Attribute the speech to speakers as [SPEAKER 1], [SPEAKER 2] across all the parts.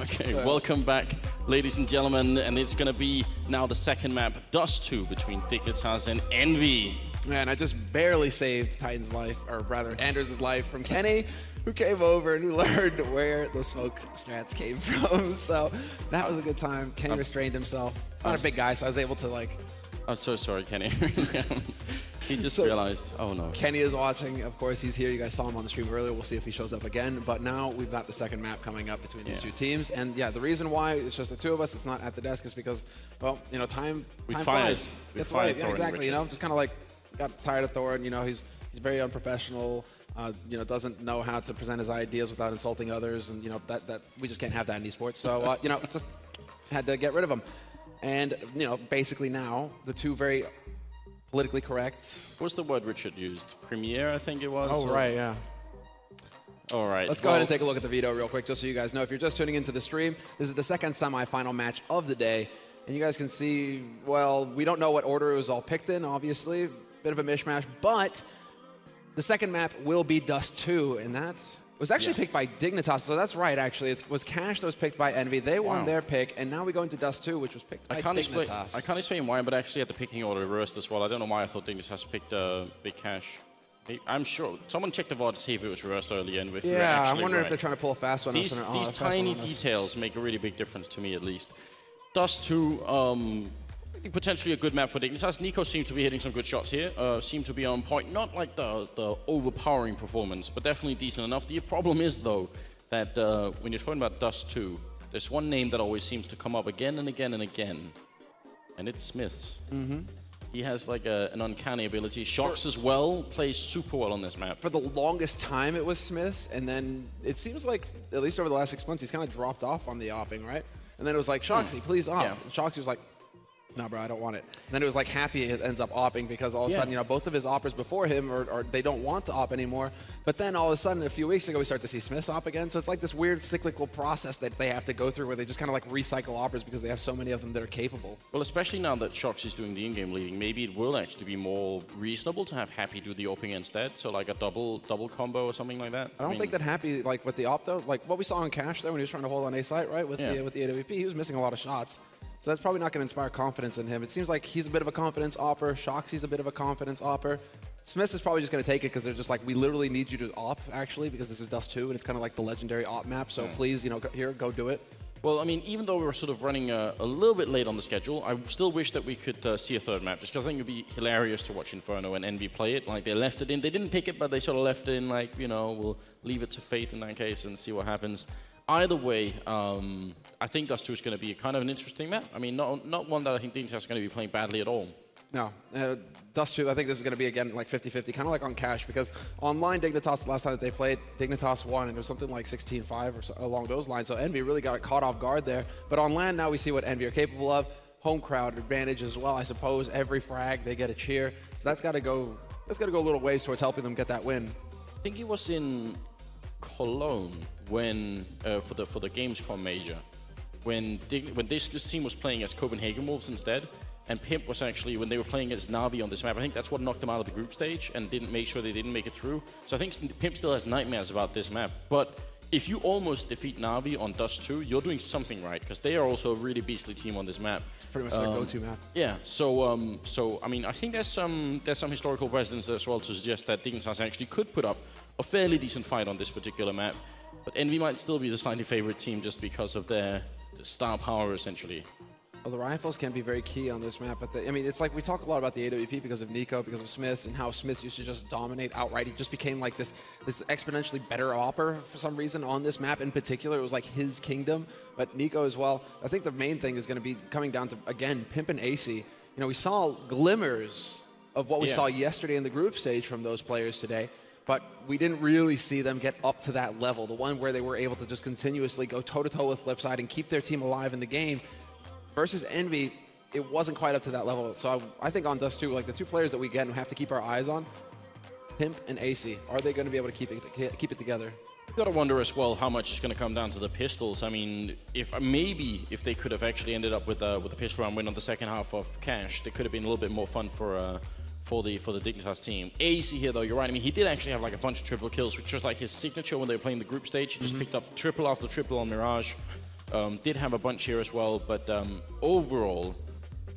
[SPEAKER 1] Okay, welcome back, ladies and gentlemen, and it's gonna be now the second map, Dust 2, between Dignitas and Envy.
[SPEAKER 2] Man, I just barely saved Titan's life, or rather Anders' life, from Kenny, who came over and who learned where the smoke strats came from. So that was a good time. Kenny restrained himself. Not a big guy, so I was able to like...
[SPEAKER 1] I'm so sorry, Kenny. He just realized, oh no.
[SPEAKER 2] Kenny is watching, of course, he's here. You guys saw him on the stream earlier. We'll see if he shows up again. But now we've got the second map coming up between these two teams. And yeah, the reason why it's just the two of us, it's not at the desk, is because, well, you know, time flies. That's why, yeah, exactly, you know, just kind of like got tired of Thorin. You know, he's very unprofessional. You know, doesn't know how to present his ideas without insulting others. And, you know, that we just can't have that in esports. So, you know, just had to get rid of him. And, you know, basically now, the two very politically correct.
[SPEAKER 1] What's the word Richard used? Premiere, I think it was?
[SPEAKER 2] Oh, right, yeah.
[SPEAKER 1] All right.
[SPEAKER 2] Let's go ahead and take a look at the video real quick, just so you guys know. If you're just tuning into the stream, this is the second semifinal match of the day. And you guys can see, well, we don't know what order it was all picked in, obviously. Bit of a mishmash, but the second map will be Dust 2, and that was actually picked by Dignitas, so that's right, actually. It was Cash that was picked by Envy. They won their pick, and now we go into Dust 2, which was picked by Dignitas.
[SPEAKER 1] I can't explain why, but actually at the picking order reversed as well. I don't know why I thought Dignitas picked Big Cash. I'm sure. Someone checked the VOD to see if it was reversed earlier. And if
[SPEAKER 2] yeah, I'm wondering if they're trying to pull a fast one.
[SPEAKER 1] These tiny details make a really big difference to me, at least. Dust 2, potentially a good map for Dignitas. Nico seemed to be hitting some good shots here. Seemed to be on point. Not like the overpowering performance, but definitely decent enough. The problem is, though, that when you're talking about Dust 2, there's one name that always seems to come up again and again and again, and it's Smiths. He has like an uncanny ability. Shocks as well, plays super well on this map.
[SPEAKER 2] For the longest time, it was Smiths, and then it seems like, at least over the last 6 months, he's kind of dropped off on the opping, right? And then it was like, Shoxy, please op.
[SPEAKER 1] Yeah.
[SPEAKER 2] And Shoxy was like, no, bro, I don't want it. And then it was like Happy ends up opping because all of a sudden, you know, both of his oppers before him or they don't want to op anymore. But then all of a sudden, a few weeks ago, we start to see Smiths op again. So it's like this weird cyclical process that they have to go through where they just kind of like recycle oppers because they have so many of them that are capable.
[SPEAKER 1] Well, especially now that Shox is doing the in-game leading, maybe it will actually be more reasonable to have Happy do the opping instead. So like a double combo or something like that.
[SPEAKER 2] I don't think that Happy, like with the op though, like what we saw on Cash there when he was trying to hold on A site, right? With the AWP, he was missing a lot of shots. So that's probably not going to inspire confidence in him. It seems like he's a bit of a confidence opper. Shoxy's a bit of a confidence opper. Smiths is probably just going to take it because they're just like, we literally need you to op, actually, because this is Dust 2, and it's kind of like the legendary op map. So please, you know, here, go do it.
[SPEAKER 1] Well, I mean, even though we were sort of running a little bit late on the schedule, I still wish that we could see a third map, just because I think it would be hilarious to watch Inferno and Envy play it. Like, they left it in. They didn't pick it, but they sort of left it in, like, you know, we'll leave it to fate in that case and see what happens. Either way, I think Dust 2 is going to be kind of an interesting map. I mean, not one that I think Dignitas is going to be playing badly at all.
[SPEAKER 2] No. Dust 2, I think this is going to be, again, like 50-50, kind of like on Cash, because online Dignitas, the last time that they played, Dignitas won, and it was something like 16-5 or so, along those lines. So Envy really got caught off guard there. But on LAN, now we see what Envy are capable of. Home crowd advantage as well, I suppose. Every frag, they get a cheer. So that's got to go a little ways towards helping them get that win.
[SPEAKER 1] I think it was in Cologne when for the Gamescom major when this team was playing as Copenhagen Wolves instead, and Pimp was actually, when they were playing as Na'Vi on this map, I think that's what knocked them out of the group stage and didn't make sure they didn't make it through. So I think Pimp still has nightmares about this map. But if you almost defeat Na'Vi on Dust 2, you're doing something right, because they are also a really beastly team on this map.
[SPEAKER 2] It's pretty much their go-to map.
[SPEAKER 1] Yeah, so I mean, I think there's some historical precedence as well to suggest that Dignitas actually could put up a fairly decent fight on this particular map. But Envy might still be the slightly favorite team just because of their star power, essentially.
[SPEAKER 2] Well, the rifles can be very key on this map. But I mean, it's like we talk a lot about the AWP because of Nico, because of Smiths, and how Smiths used to just dominate outright. He just became like this exponentially better opper for some reason on this map in particular. It was like his kingdom. But Nico as well. I think the main thing is going to be coming down to, again, Pimp and AC. You know, we saw glimmers of what we saw yesterday in the group stage from those players today. But we didn't really see them get up to that level, the one where they were able to just continuously go toe-to-toe with Flipside and keep their team alive in the game. Versus Envy, it wasn't quite up to that level. So I think on Dust 2, like the two players that we get and have to keep our eyes on, Pimp and AC, are they going to be able to keep it together?
[SPEAKER 1] You've got to wonder as well how much is going to come down to the pistols. I mean, if they could have actually ended up with a pistol round win on the second half of Cash, they could have been a little bit more fun for the Dignitas team. AC here, though, you're right. I mean, he did actually have like a bunch of triple kills, which was like his signature when they were playing the group stage. He just picked up triple after triple on Mirage. Did have a bunch here as well, but overall,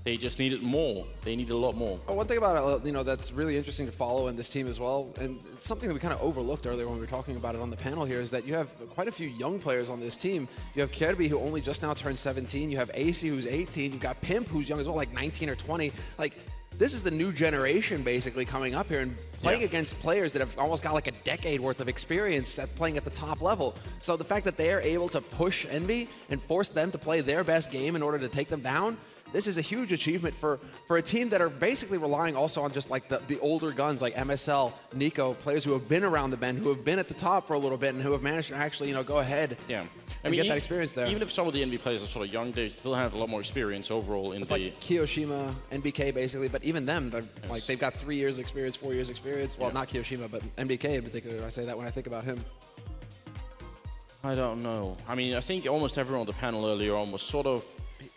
[SPEAKER 1] they just needed more. They needed a lot more.
[SPEAKER 2] Well, one thing about it, that's really interesting to follow in this team as well, and it's something that we kind of overlooked earlier when we were talking about it on the panel here, is that you have quite a few young players on this team. You have Kirby, who only just now turned 17. You have AC, who's 18. You've got Pimp, who's young as well, like 19 or 20. Like, this is the new generation basically coming up here and playing against players that have almost got like a decade worth of experience at playing at the top level. So the fact that they are able to push Envy and force them to play their best game in order to take them down, this is a huge achievement for a team that are basically relying also on just like the older guns like MSL, Nico, players who have been around the bend, who have been at the top for a little bit and who have managed to actually, go ahead and get that experience there.
[SPEAKER 1] Even if some of the Envy players are sort of young, they still have a lot more experience overall in
[SPEAKER 2] it's like Kiyoshima, NBK basically, but even them, like they've got 3 years experience, 4 years experience. Well, not Kiyoshima, but NBK in particular. I say that when I think about him.
[SPEAKER 1] I don't know. I mean, I think almost everyone on the panel earlier on was sort of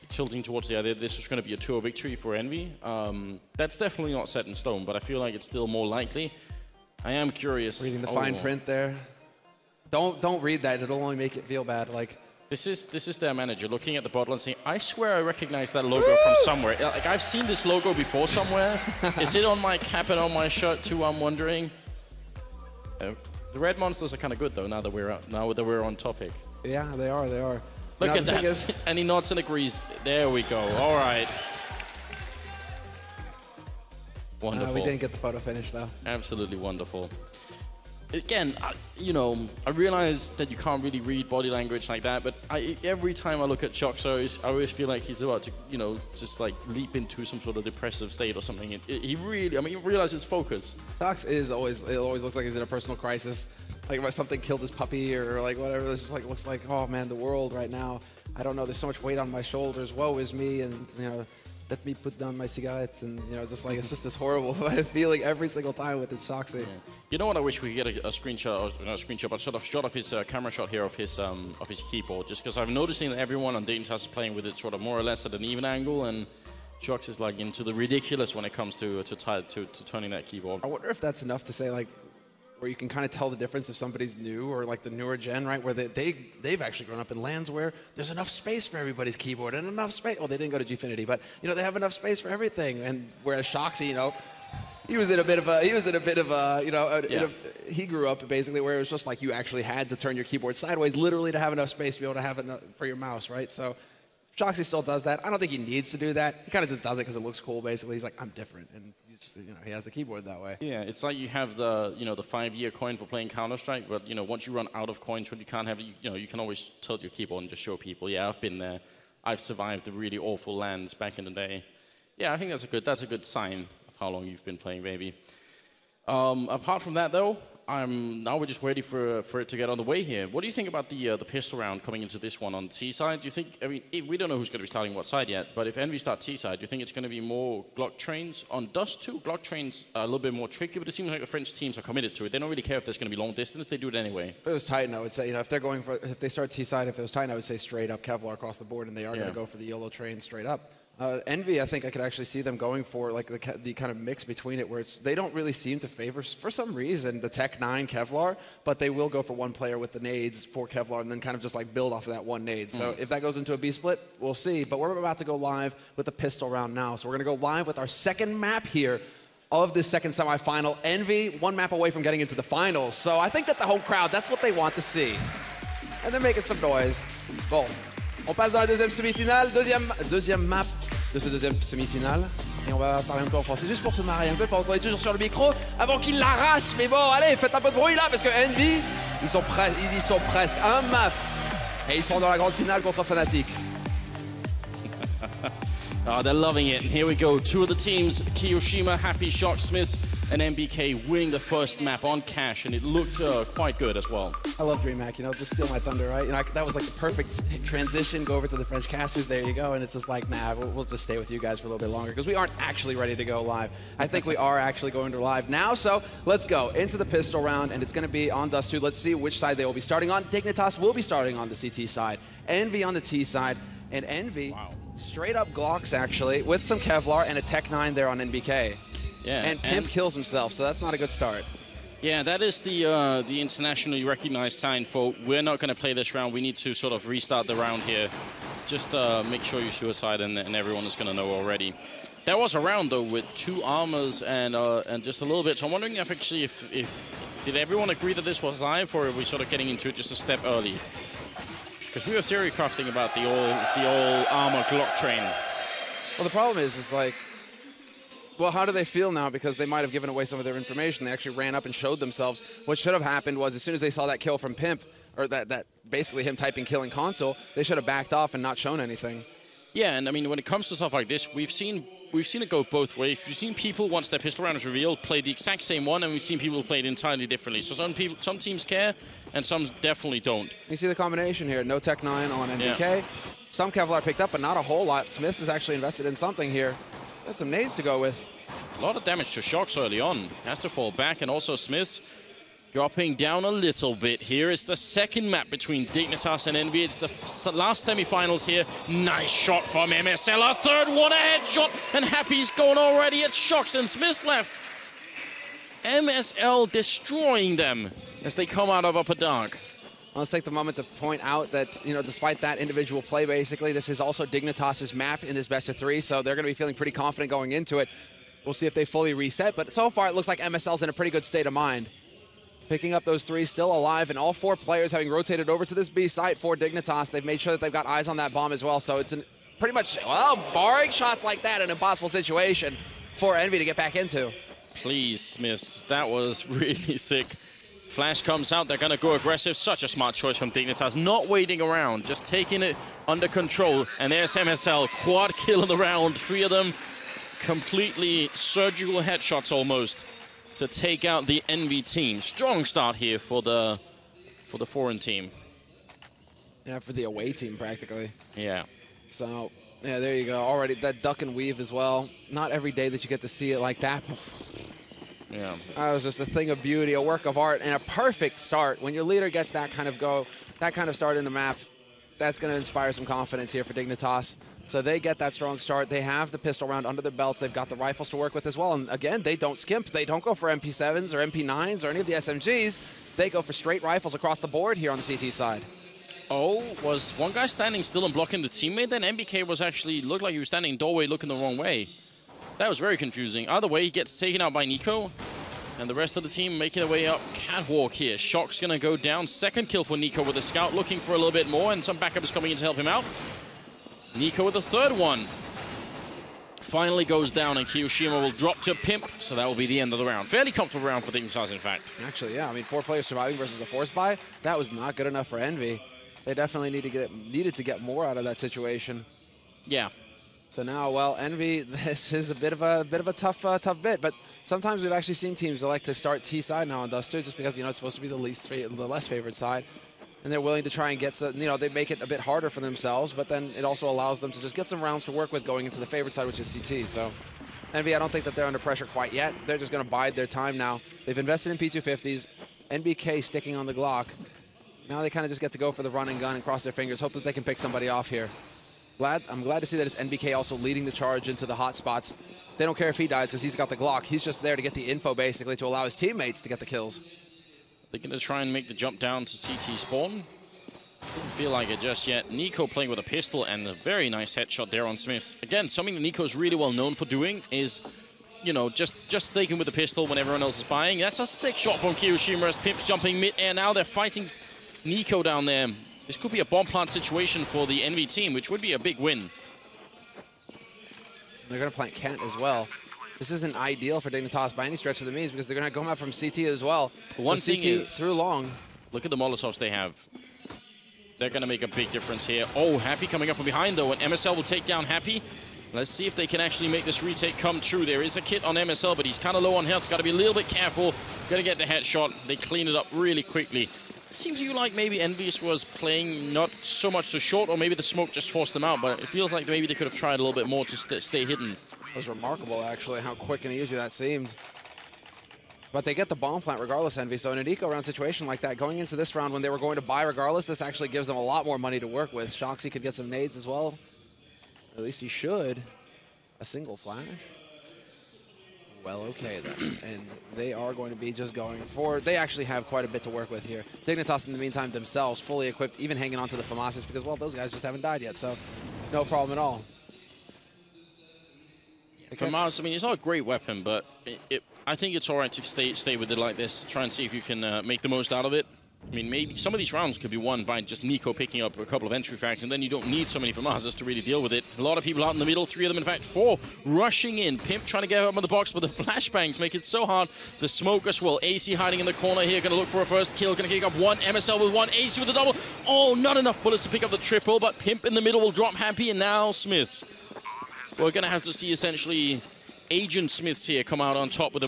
[SPEAKER 1] tilting towards the idea this was going to be a tour victory for Envy. That's definitely not set in stone, but I feel like it's still more likely. I am curious.
[SPEAKER 2] Reading the fine print there. Don't read that. It'll only make it feel bad. Like
[SPEAKER 1] this is their manager looking at the bottle and saying, "I swear I recognize that logo from somewhere. Like I've seen this logo before somewhere. Is it on my cap and on my shirt too? I'm wondering." The red monsters are kind of good though. Now that we're on topic.
[SPEAKER 2] Yeah, they are. They are.
[SPEAKER 1] Look at that. And he nods and agrees. There we go. All right. Wonderful.
[SPEAKER 2] We didn't get the photo finish, though.
[SPEAKER 1] Absolutely wonderful. Again, I realize that you can't really read body language like that, but every time I look at Shoxo, I always feel like he's about to, just like leap into some sort of depressive state or something. He really, you realize his focus.
[SPEAKER 2] Shox it always looks like he's in a personal crisis. Like if something killed his puppy or like whatever, it's just like looks like, oh man, the world right now. I don't know. There's so much weight on my shoulders. Woe is me, and let me put down my cigarette, and just like it's just this horrible feeling every single time with this Shoxy. Yeah.
[SPEAKER 1] You know what? I wish we could get a screenshot, or not a screenshot, but a shot of his camera shot here of his keyboard. Just because I'm noticing that everyone on Dignitas is playing with it sort of more or less at an even angle, and Shox is like into the ridiculous when it comes to turning that keyboard.
[SPEAKER 2] I wonder if that's enough to say like, where you can kind of tell the difference if somebody's new or like the newer gen, right? Where they've actually grown up in lands where there's enough space for everybody's keyboard and enough space. Well, they didn't go to Gfinity, but they have enough space for everything. And whereas Shoxy, he was in a bit of he grew up basically where it was just like you actually had to turn your keyboard sideways, literally to have enough space to be able to have enough for your mouse, right? So Shoxy still does that. I don't think he needs to do that. He kind of just does it because it looks cool. Basically, he's like, I'm different, and he has the keyboard that way.
[SPEAKER 1] Yeah, it's like you have the the 5-year coin for playing Counter-Strike, but once you run out of coins, what you can't have, you can always tilt your keyboard and just show people. Yeah, I've been there. I've survived the really awful lands back in the day. Yeah, I think that's a good sign of how long you've been playing, baby. Apart from that, though, now we're just ready for it to get on the way here. What do you think about the pistol round coming into this one on T side? Do you think, we don't know who's going to be starting what side yet, but if Envy start T side, do you think it's going to be more Glock trains on Dust 2? Glock trains are a little bit more tricky, but it seems like the French teams are committed to it. They don't really care if there's going to be long distance, they do it anyway.
[SPEAKER 2] If it was Titan, I would say, if they start T side, if it was Titan, I would say straight up Kevlar across the board, and they are going to go for the YOLO train straight up. Envy, I think I could actually see them going for like the kind of mix between it, where they don't really seem to favor, for some reason, the Tech 9 Kevlar, but they will go for one player with the nades for Kevlar and then kind of just like build off of that one nade. So if that goes into a B split, we'll see. But we're about to go live with the pistol round now. So we're going to go live with our second map here of this second semifinal. Envy, one map away from getting into the finals. So I think that the home crowd, that's what they want to see. And they're making some noise. Bon. On passe dans la deuxième semi-finale, deuxième map de cette deuxième semi-finale. Et on va parler un peu en français, juste pour se marrer un peu, pendant qu'on est toujours sur le micro, avant qu'il l'arrache. Mais bon, allez, faites un peu de bruit là, parce que Envy, ils y sont presque. Un map. Et ils sont dans la grande finale contre Fnatic.
[SPEAKER 1] Oh, they're loving it. And here we go. Two of the teams, Kiyoshima, Happy, Shocksmith, and MBK winning the first map on Cash, and it looked quite good as well.
[SPEAKER 2] I love DreamHack, just steal my thunder, right? That was like the perfect transition, go over to the French casters, there you go, and it's just like, nah, we'll just stay with you guys for a little bit longer, because we aren't actually ready to go live. I think we are actually going to live now, so let's go into the pistol round, and it's going to be on Dust 2. Let's see which side they will be starting on. Dignitas will be starting on the CT side, Envy on the T side, and Envy... Wow. Straight up Glocks, actually, with some Kevlar and a Tech 9 there on NBK.
[SPEAKER 1] Yeah,
[SPEAKER 2] and Pimp kills himself, so that's not a good start.
[SPEAKER 1] Yeah, that is the internationally recognized sign for we're not going to play this round. We need to sort of restart the round here. Just make sure you suicide, and everyone is going to know already. There was a round, though, with 2 armors and just a little bit. So I'm wondering if actually did everyone agree that this was live, or are we sort of getting into it just a step early? Because we were theory crafting about the all armor Glock train.
[SPEAKER 2] Well, the problem is like, well, how do they feel now? Because they might have given away some of their information. They actually ran up and showed themselves. What should have happened was as soon as they saw that kill from Pimp, or that basically him typing killing console, they should have backed off and not shown anything.
[SPEAKER 1] Yeah, and I mean, when it comes to stuff like this, we've seen it go both ways. We've seen people, once their pistol round is revealed, play the exact same one, and we've seen people play it entirely differently. So some teams care, and some definitely don't.
[SPEAKER 2] You see the combination here. No Tech 9 on NBK.
[SPEAKER 1] Yeah.
[SPEAKER 2] Some Kevlar picked up, but not a whole lot. Smiths is actually invested in something here. Got some nades to go with.
[SPEAKER 1] A lot of damage to Shocks early on. Has to fall back, and also Smiths dropping down a little bit here. It's the second map between Dignitas and EnVy. It's the last semifinals here. Nice shot from MSL. A third one, a headshot, and Happy's going already. It's Shocks and Smiths left. MSL destroying them as they come out of Upper Dark.
[SPEAKER 2] Let's take the moment to point out that, you know, despite that individual play, basically, this is also Dignitas' map in this best-of-3, so they're going to be feeling pretty confident going into it. We'll see if they fully reset, but so far it looks like MSL's in a pretty good state of mind. Picking up those 3, still alive, and all 4 players having rotated over to this B site for Dignitas. They've made sure that they've got eyes on that bomb as well, so it's pretty much, well, barring shots like that, an impossible situation for EnVy to get back into.
[SPEAKER 1] Please, Smiths, that was really sick. Flash comes out, they're going to go aggressive. Such a smart choice from Dignitas, not waiting around, just taking it under control. And there's MSL, quad kill in the round, 3 of them completely surgical headshots almost to take out the EnVy team. Strong start here for the foreign team.
[SPEAKER 2] Yeah, for the away team practically.
[SPEAKER 1] Yeah.
[SPEAKER 2] So, yeah, there you go. Already that duck and weave as well. Not every day that you get to see it like that.
[SPEAKER 1] Yeah.
[SPEAKER 2] That was just a thing of beauty, a work of art, and a perfect start. When your leader gets that kind of start in the map, that's going to inspire some confidence here for Dignitas. So they get that strong start. They have the pistol round under their belts. They've got the rifles to work with as well. And again, they don't skimp. They don't go for MP7s or MP9s or any of the SMGs. They go for straight rifles across the board here on the CT side.
[SPEAKER 1] Oh, was one guy standing still and blocking the teammate? Then MBK was actually, looked like he was standing in doorway looking the wrong way. That was very confusing. Either way, he gets taken out by Nico. And the rest of the team making their way up catwalk here. Shock's going to go down. Second kill for Nico with a scout, looking for a little bit more, and some backup is coming in to help him out. Nico with the third one. Finally goes down, and Kiyoshima will drop to Pimp, so that will be the end of the round. Fairly comfortable round for Dignitas, in fact.
[SPEAKER 2] Actually, yeah. I mean, 4 players surviving versus a force buy, that was not good enough for EnVy. They definitely needed to get more out of that situation.
[SPEAKER 1] Yeah.
[SPEAKER 2] So now, well, EnVy, this is a bit of a tough bit, but sometimes we've actually seen teams that like to start T side now on Duster, just because, you know, it's supposed to be the less favored side, and they're willing to try and get some, you know, they make it a bit harder for themselves, but then it also allows them to just get some rounds to work with going into the favored side, which is CT. So EnVy, I don't think that they're under pressure quite yet. They're just going to bide their time now. They've invested in P250s, NBK sticking on the Glock. Now they kind of just get to go for the run and gun and cross their fingers, hope that they can pick somebody off here. I'm glad to see that it's NBK also leading the charge into the hot spots. They don't care if he dies because he's got the Glock. He's just there to get the info, basically, to allow his teammates to get the kills.
[SPEAKER 1] They're going to try and make the jump down to CT spawn. Didn't feel like it just yet. Nico playing with a pistol and a very nice headshot there on Smiths. Again, something that Nico's really well known for doing is, you know, just staking with the pistol when everyone else is buying. That's a sick shot from Kiyoshima as Pimp's jumping mid-air. Now they're fighting Nico down there. This could be a bomb plant situation for the EnVy team, which would be a big win.
[SPEAKER 2] They're going to plant Kent as well. This isn't ideal for Dignitas by any stretch of the means because they're going to come out from CT as well.
[SPEAKER 1] One thing
[SPEAKER 2] CT
[SPEAKER 1] is,
[SPEAKER 2] through long.
[SPEAKER 1] Look at the Molotovs they have. They're going to make a big difference here. Oh, Happy coming up from behind, though, and MSL will take down Happy. Let's see if they can actually make this retake come true. There is a kit on MSL, but he's kind of low on health. Got to be a little bit careful. Got to get the headshot. They clean it up really quickly. It seems to you like maybe EnVyUs was playing not so much to short, or maybe the smoke just forced them out, but it feels like maybe they could have tried a little bit more to stay hidden.
[SPEAKER 2] It was remarkable, actually, how quick and easy that seemed. But they get the bomb plant regardless, EnVy. So in an eco-round situation like that, going into this round when they were going to buy regardless, this actually gives them a lot more money to work with. Shoxy could get some nades as well. At least he should. A single flash. Well, okay then. And they are going to be just going forward. They actually have quite a bit to work with here. Dignitas, in the meantime, themselves fully equipped, even hanging on to the FAMASas because, well, those guys just haven't died yet, so no problem at all.
[SPEAKER 1] FAMAS, I mean, it's not a great weapon, but I think it's all right to stay with it like this. Try and see if you can make the most out of it. I mean, maybe some of these rounds could be won by just Nico picking up a couple of entry frags, and then you don't need so many FAMASas to really deal with it. A lot of people out in the middle, 3 of them, in fact, 4 rushing in. Pimp trying to get up on the box, but the flashbangs make it so hard. The smoke as well. AC hiding in the corner here, going to look for a first kill. Going to kick up 1, MSL with 1, AC with a double. Oh, not enough bullets to pick up the triple, but Pimp in the middle will drop Happy, and now Smiths. We're going to have to see essentially Agent Smiths here come out on top with a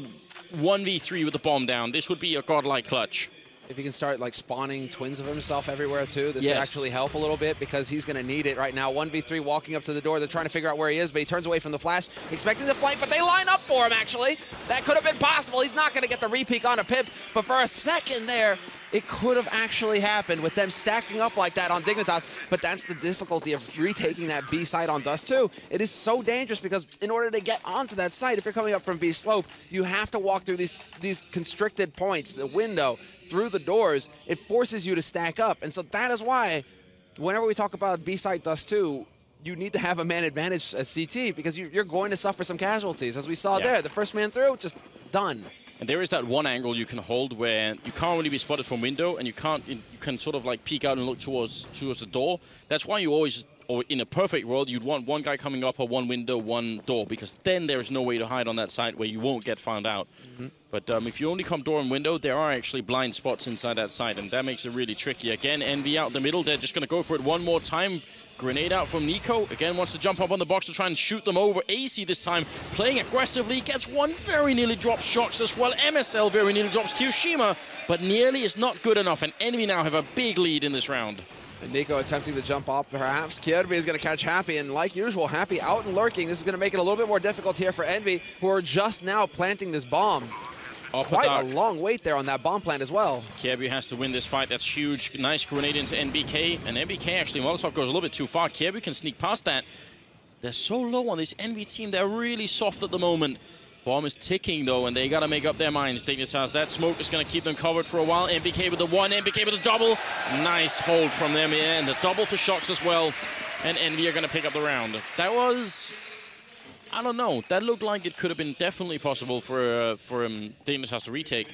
[SPEAKER 1] 1v3 with the bomb down. This would be a godlike clutch.
[SPEAKER 2] If he can start like spawning twins of himself everywhere too, this could actually help a little bit because he's going to need it right now. 1v3 walking up to the door. They're trying to figure out where he is, but he turns away from the flash, expecting the flank, but they line up for him actually. That could have been possible. He's not going to get the repeak on a Pimp, but for a second there, it could have actually happened with them stacking up like that on Dignitas, but that's the difficulty of retaking that B site on Dust 2. It is so dangerous because in order to get onto that site, if you're coming up from B slope, you have to walk through these constricted points, the window, through the doors. It forces you to stack up, and so that is why whenever we talk about B site Dust 2, you need to have a man advantage as CT because you're going to suffer some casualties, as we saw there. The first man through, just done.
[SPEAKER 1] And there is that one angle you can hold where you can't really be spotted from window, and you can sort of like peek out and look towards the door. That's why you always, or in a perfect world, you'd want one guy coming up or one window, one door, because then there is no way to hide on that side where you won't get found out. But if you only come door and window, there are actually blind spots inside that site, and that makes it really tricky. Again, Envy out the middle. They're just going to go for it one more time. Grenade out from Nico. Again, wants to jump up on the box to try and shoot them over. AC this time playing aggressively. Gets one, very nearly drops Shocks as well. MSL very nearly drops Kyoshima, but nearly is not good enough. And Envy now have a big lead in this round.
[SPEAKER 2] And Nico attempting to jump off, perhaps. Kirby is going to catch Happy, and like usual, Happy out and lurking. This is going to make it a little bit more difficult here for Envy, who are just now planting this bomb. Quite a long wait there on that bomb plant as well.
[SPEAKER 1] Kirby has to win this fight. That's huge. Nice grenade into NBK. And NBK actually, Molotov goes a little bit too far. Kirby can sneak past that. They're so low on this Envy team. They're really soft at the moment. Bomb is ticking, though, and they got to make up their minds. Dignitas, that smoke is going to keep them covered for a while. NBK with the 1, NBK with the double. Nice hold from them, and the double for Shocks as well. And Envy are going to pick up the round. That was... I don't know. That looked like it could have been definitely possible for Dignitas to retake.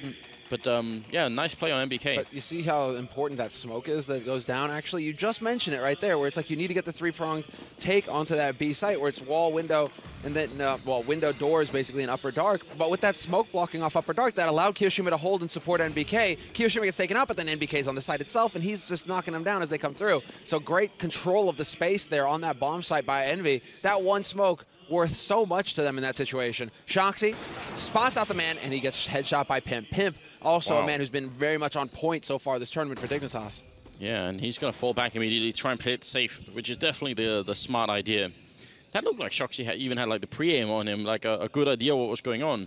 [SPEAKER 1] But, yeah, nice play on NBK.
[SPEAKER 2] But you see how important that smoke is that goes down? Actually, you just mentioned it right there, where it's like you need to get the 3-pronged take onto that B site, where it's wall, window, and then, well, window, doors, basically, in upper dark. But with that smoke blocking off upper dark, that allowed Kyoshima to hold and support NBK. Kyoshima gets taken out, but then NBK's on the site itself, and he's just knocking them down as they come through. So great control of the space there on that bomb site by Envy. That one smoke worth so much to them in that situation. Shoxy spots out the man, and he gets headshot by Pimp. Pimp, also a man who's been very much on point so far this tournament for Dignitas.
[SPEAKER 1] Yeah, and he's going to fall back immediately, try and play it safe, which is definitely the smart idea. That looked like Shoxy even had like the pre-aim on him, like a good idea what was going on.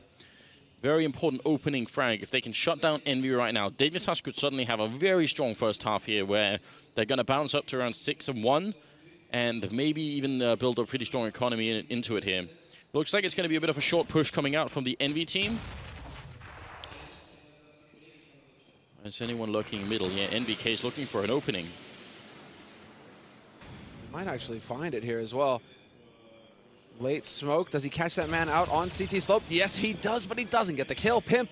[SPEAKER 1] Very important opening frag. If they can shut down Envy right now, Dignitas could suddenly have a very strong first half here where they're going to bounce up to around 6-1. And maybe even build a pretty strong economy into it here. Looks like it's going to be a bit of a short push coming out from the Envy team. Is anyone lurking middle? Yeah, NBK is looking for an opening.
[SPEAKER 2] Might actually find it here as well. Late smoke. Does he catch that man out on CT slope? Yes, he does, but he doesn't get the kill. Pimp.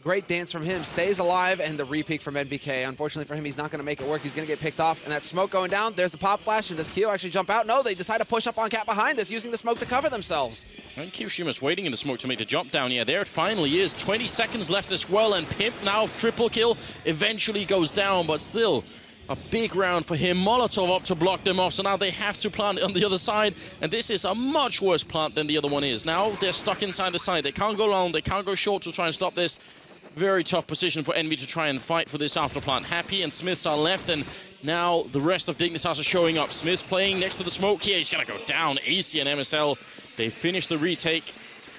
[SPEAKER 2] Great dance from him. Stays alive, and the repeak from NBK. Unfortunately for him, he's not going to make it work. He's going to get picked off, and that smoke going down. There's the pop flash, and does Kyo actually jump out? No, they decide to push up on Cat behind this, using the smoke to cover themselves.
[SPEAKER 1] And Kyoshima's waiting in the smoke to make the jump down. Yeah, there it finally is. 20 seconds left as well, and Pimp now triple kill eventually goes down, but still a big round for him. Molotov up to block them off, so now they have to plant on the other side, and this is a much worse plant than the other one is. Now they're stuck inside the side. They can't go long, they can't go short to try and stop this. Very tough position for Envy to try and fight for this afterplant. Happy and Smiths are left, and now the rest of Dignitas are showing up. Smiths playing next to the smoke here. He's going to go down. AC and MSL, they finish the retake.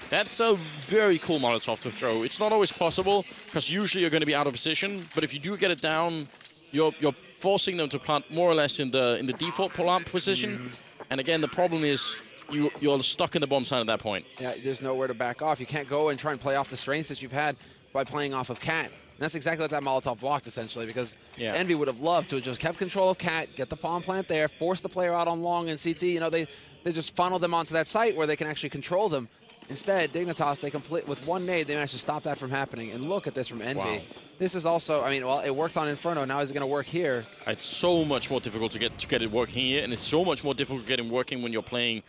[SPEAKER 1] That's a very cool Molotov to throw. It's not always possible, because usually you're going to be out of position, but if you do get it down, you're forcing them to plant more or less in the default plant position. And again, the problem is you're stuck in the bomb side at that point.
[SPEAKER 2] Yeah, there's nowhere to back off. You can't go and try and play off the strengths that you've had by playing off of Cat. And that's exactly what that Molotov blocked, essentially, because Envy would have loved to have just kept control of Cat, get the palm plant there, force the player out on long and CT. You know, they just funnel them onto that site where they can actually control them. Instead, Dignitas, they complete with one nade, they managed to stop that from happening. And look at this from Envy.
[SPEAKER 1] Wow.
[SPEAKER 2] This is also, I mean, well, it worked on Inferno. Now is it going to work here?
[SPEAKER 1] It's so much more difficult to get it working here, and it's so much more difficult to get it working when you're playing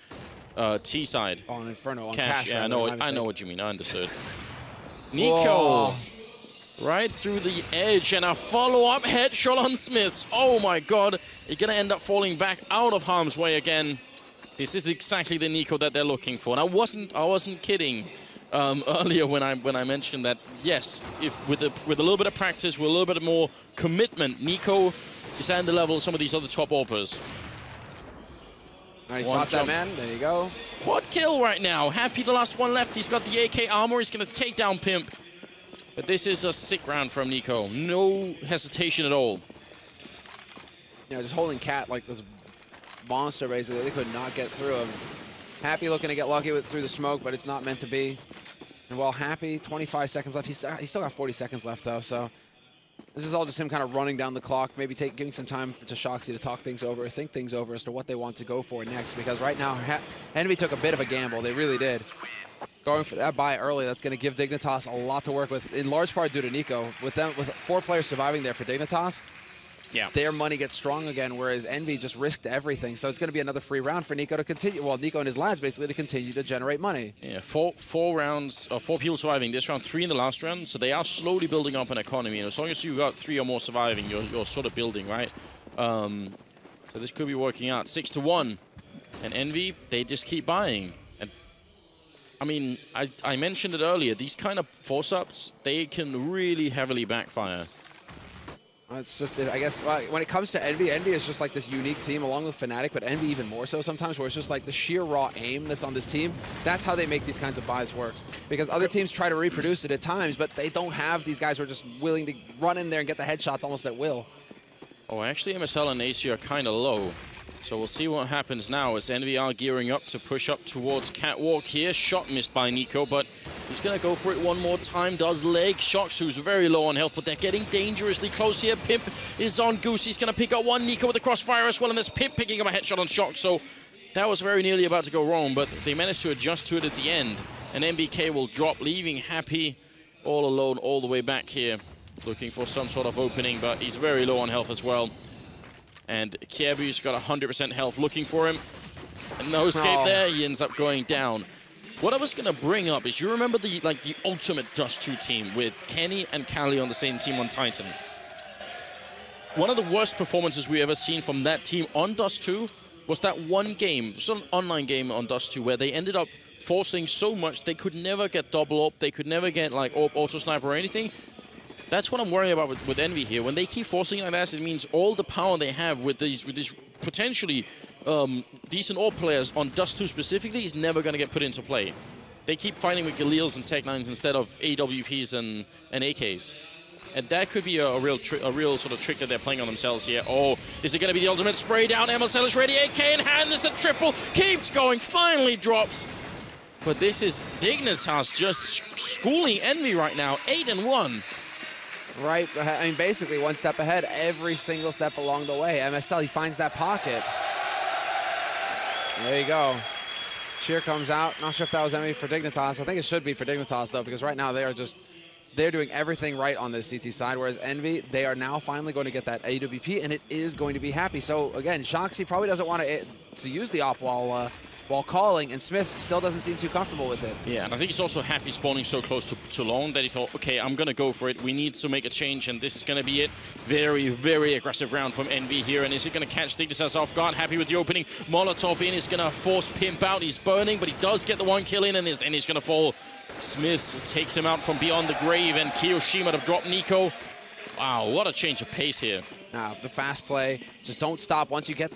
[SPEAKER 1] T side.
[SPEAKER 2] On Inferno, on
[SPEAKER 1] Cash. Yeah, I know what you mean. I understood. Nico.
[SPEAKER 2] Whoa.
[SPEAKER 1] Right through the edge, and a follow-up headshot on Smiths. Oh my god, you're gonna end up falling back out of harm's way again. This is exactly the Nico that they're looking for. And I wasn't kidding earlier when I mentioned that, yes, if with a little bit of practice, with a little bit more commitment, Nico is at the level of some of these other top AWPers.
[SPEAKER 2] All right, he spots that man. There you go.
[SPEAKER 1] Quad kill right now. Happy the last one left. He's got the AK armor. He's gonna take down Pimp. But this is a sick round from Nico. No hesitation at all.
[SPEAKER 2] You know, just holding Cat like this monster, basically. They could not get through him. Happy looking to get lucky through the smoke, but it's not meant to be. And while Happy, 25 seconds left. He's still got 40 seconds left, though. So this is all just him kind of running down the clock, maybe giving some time to Shoxy to talk things over, think things over as to what they want to go for next. Because right now, Envy took a bit of a gamble. They really did. Going for that buy early, that's going to give Dignitas a lot to work with, in large part due to Nico. With 4 players surviving there for Dignitas, their money gets strong again, whereas Envy just risked everything. So it's going to be another free round for Nico to continue. Well, Nico and his lads basically to continue to generate money. Yeah, 4
[SPEAKER 1] people surviving this round, 3 in the last round. So they are slowly building up an economy. And as long as you've got 3 or more surviving, you're sort of building, right? So this could be working out. 6-1. And Envy, they just keep buying. I mean, I mentioned it earlier. These kind of force-ups, they can really heavily backfire.
[SPEAKER 2] It's just, I guess, when it comes to Envy is just like this unique team along with Fnatic, but Envy even more so sometimes, where it's just like the sheer raw aim that's on this team. That's how they make these kinds of buys work. Because other teams try to reproduce it at times, but they don't have these guys who are just willing to run in there and get the headshots almost at will.
[SPEAKER 1] Oh, actually, MSL and AC are kind of low. So we'll see what happens now as Envy are gearing up to push up towards Catwalk here. Shot missed by Nico, but he's going to go for it one more time. Does leg. Shox, who's very low on health, but they're getting dangerously close here. Pimp is on Goose. He's going to pick up one. Nico with the crossfire as well, and there's Pimp picking up a headshot on Shox. So that was very nearly about to go wrong, but they managed to adjust to it at the end. And MBK will drop, leaving Happy all alone all the way back here, looking for some sort of opening, but he's very low on health as well. And Kiebu's got 100% health looking for him. And no escape there. He ends up going down. What I was going to bring up is, you remember the ultimate Dust 2 team with Kenny and Kali on the same team on Titan? One of the worst performances we ever seen from that team on Dust 2 was that one game, some online game on Dust 2, where they ended up forcing so much they could never get double up, they could never get like auto sniper or anything. That's what I'm worrying about with Envy here. When they keep forcing like that, it means all the power they have with these potentially decent AWP players on Dust 2 specifically is never going to get put into play. They keep fighting with Galils and Tech-9s instead of AWPs and AKs. And that could be a real sort of trick that they're playing on themselves here. Oh, is it going to be the ultimate spray down? MSL is ready, AK in hand, it's a triple, keeps going, finally drops. But this is Dignitas just schooling Envy right now, 8-1.
[SPEAKER 2] Right, I mean, basically one step ahead every single step along the way. MSL, he finds that pocket. There you go. Cheer comes out. Not sure if that was Envy for Dignitas. I think it should be for Dignitas, though, because right now they're doing everything right on this CT side, whereas Envy, they are now finally going to get that AWP, and it is going to be Happy. So, again, Shoxy probably doesn't want to use the op while calling, and Smith still doesn't seem too comfortable with it. Yeah, and I think he's also Happy spawning so close to Long that he thought, okay, I'm going to go for it. We need to make a change, and this is going to be it. Very, very aggressive round from Envy here, and is it going to catch Dignitas off guard? Happy with the opening. Molotov in is going to force Pimp out. He's burning, but he does get the one kill in, and he's going to fall. Smith takes him out from beyond the grave, and Kiyoshima to drop Nico. Wow, what a change of pace here. Now, the fast play, just don't stop. Once you get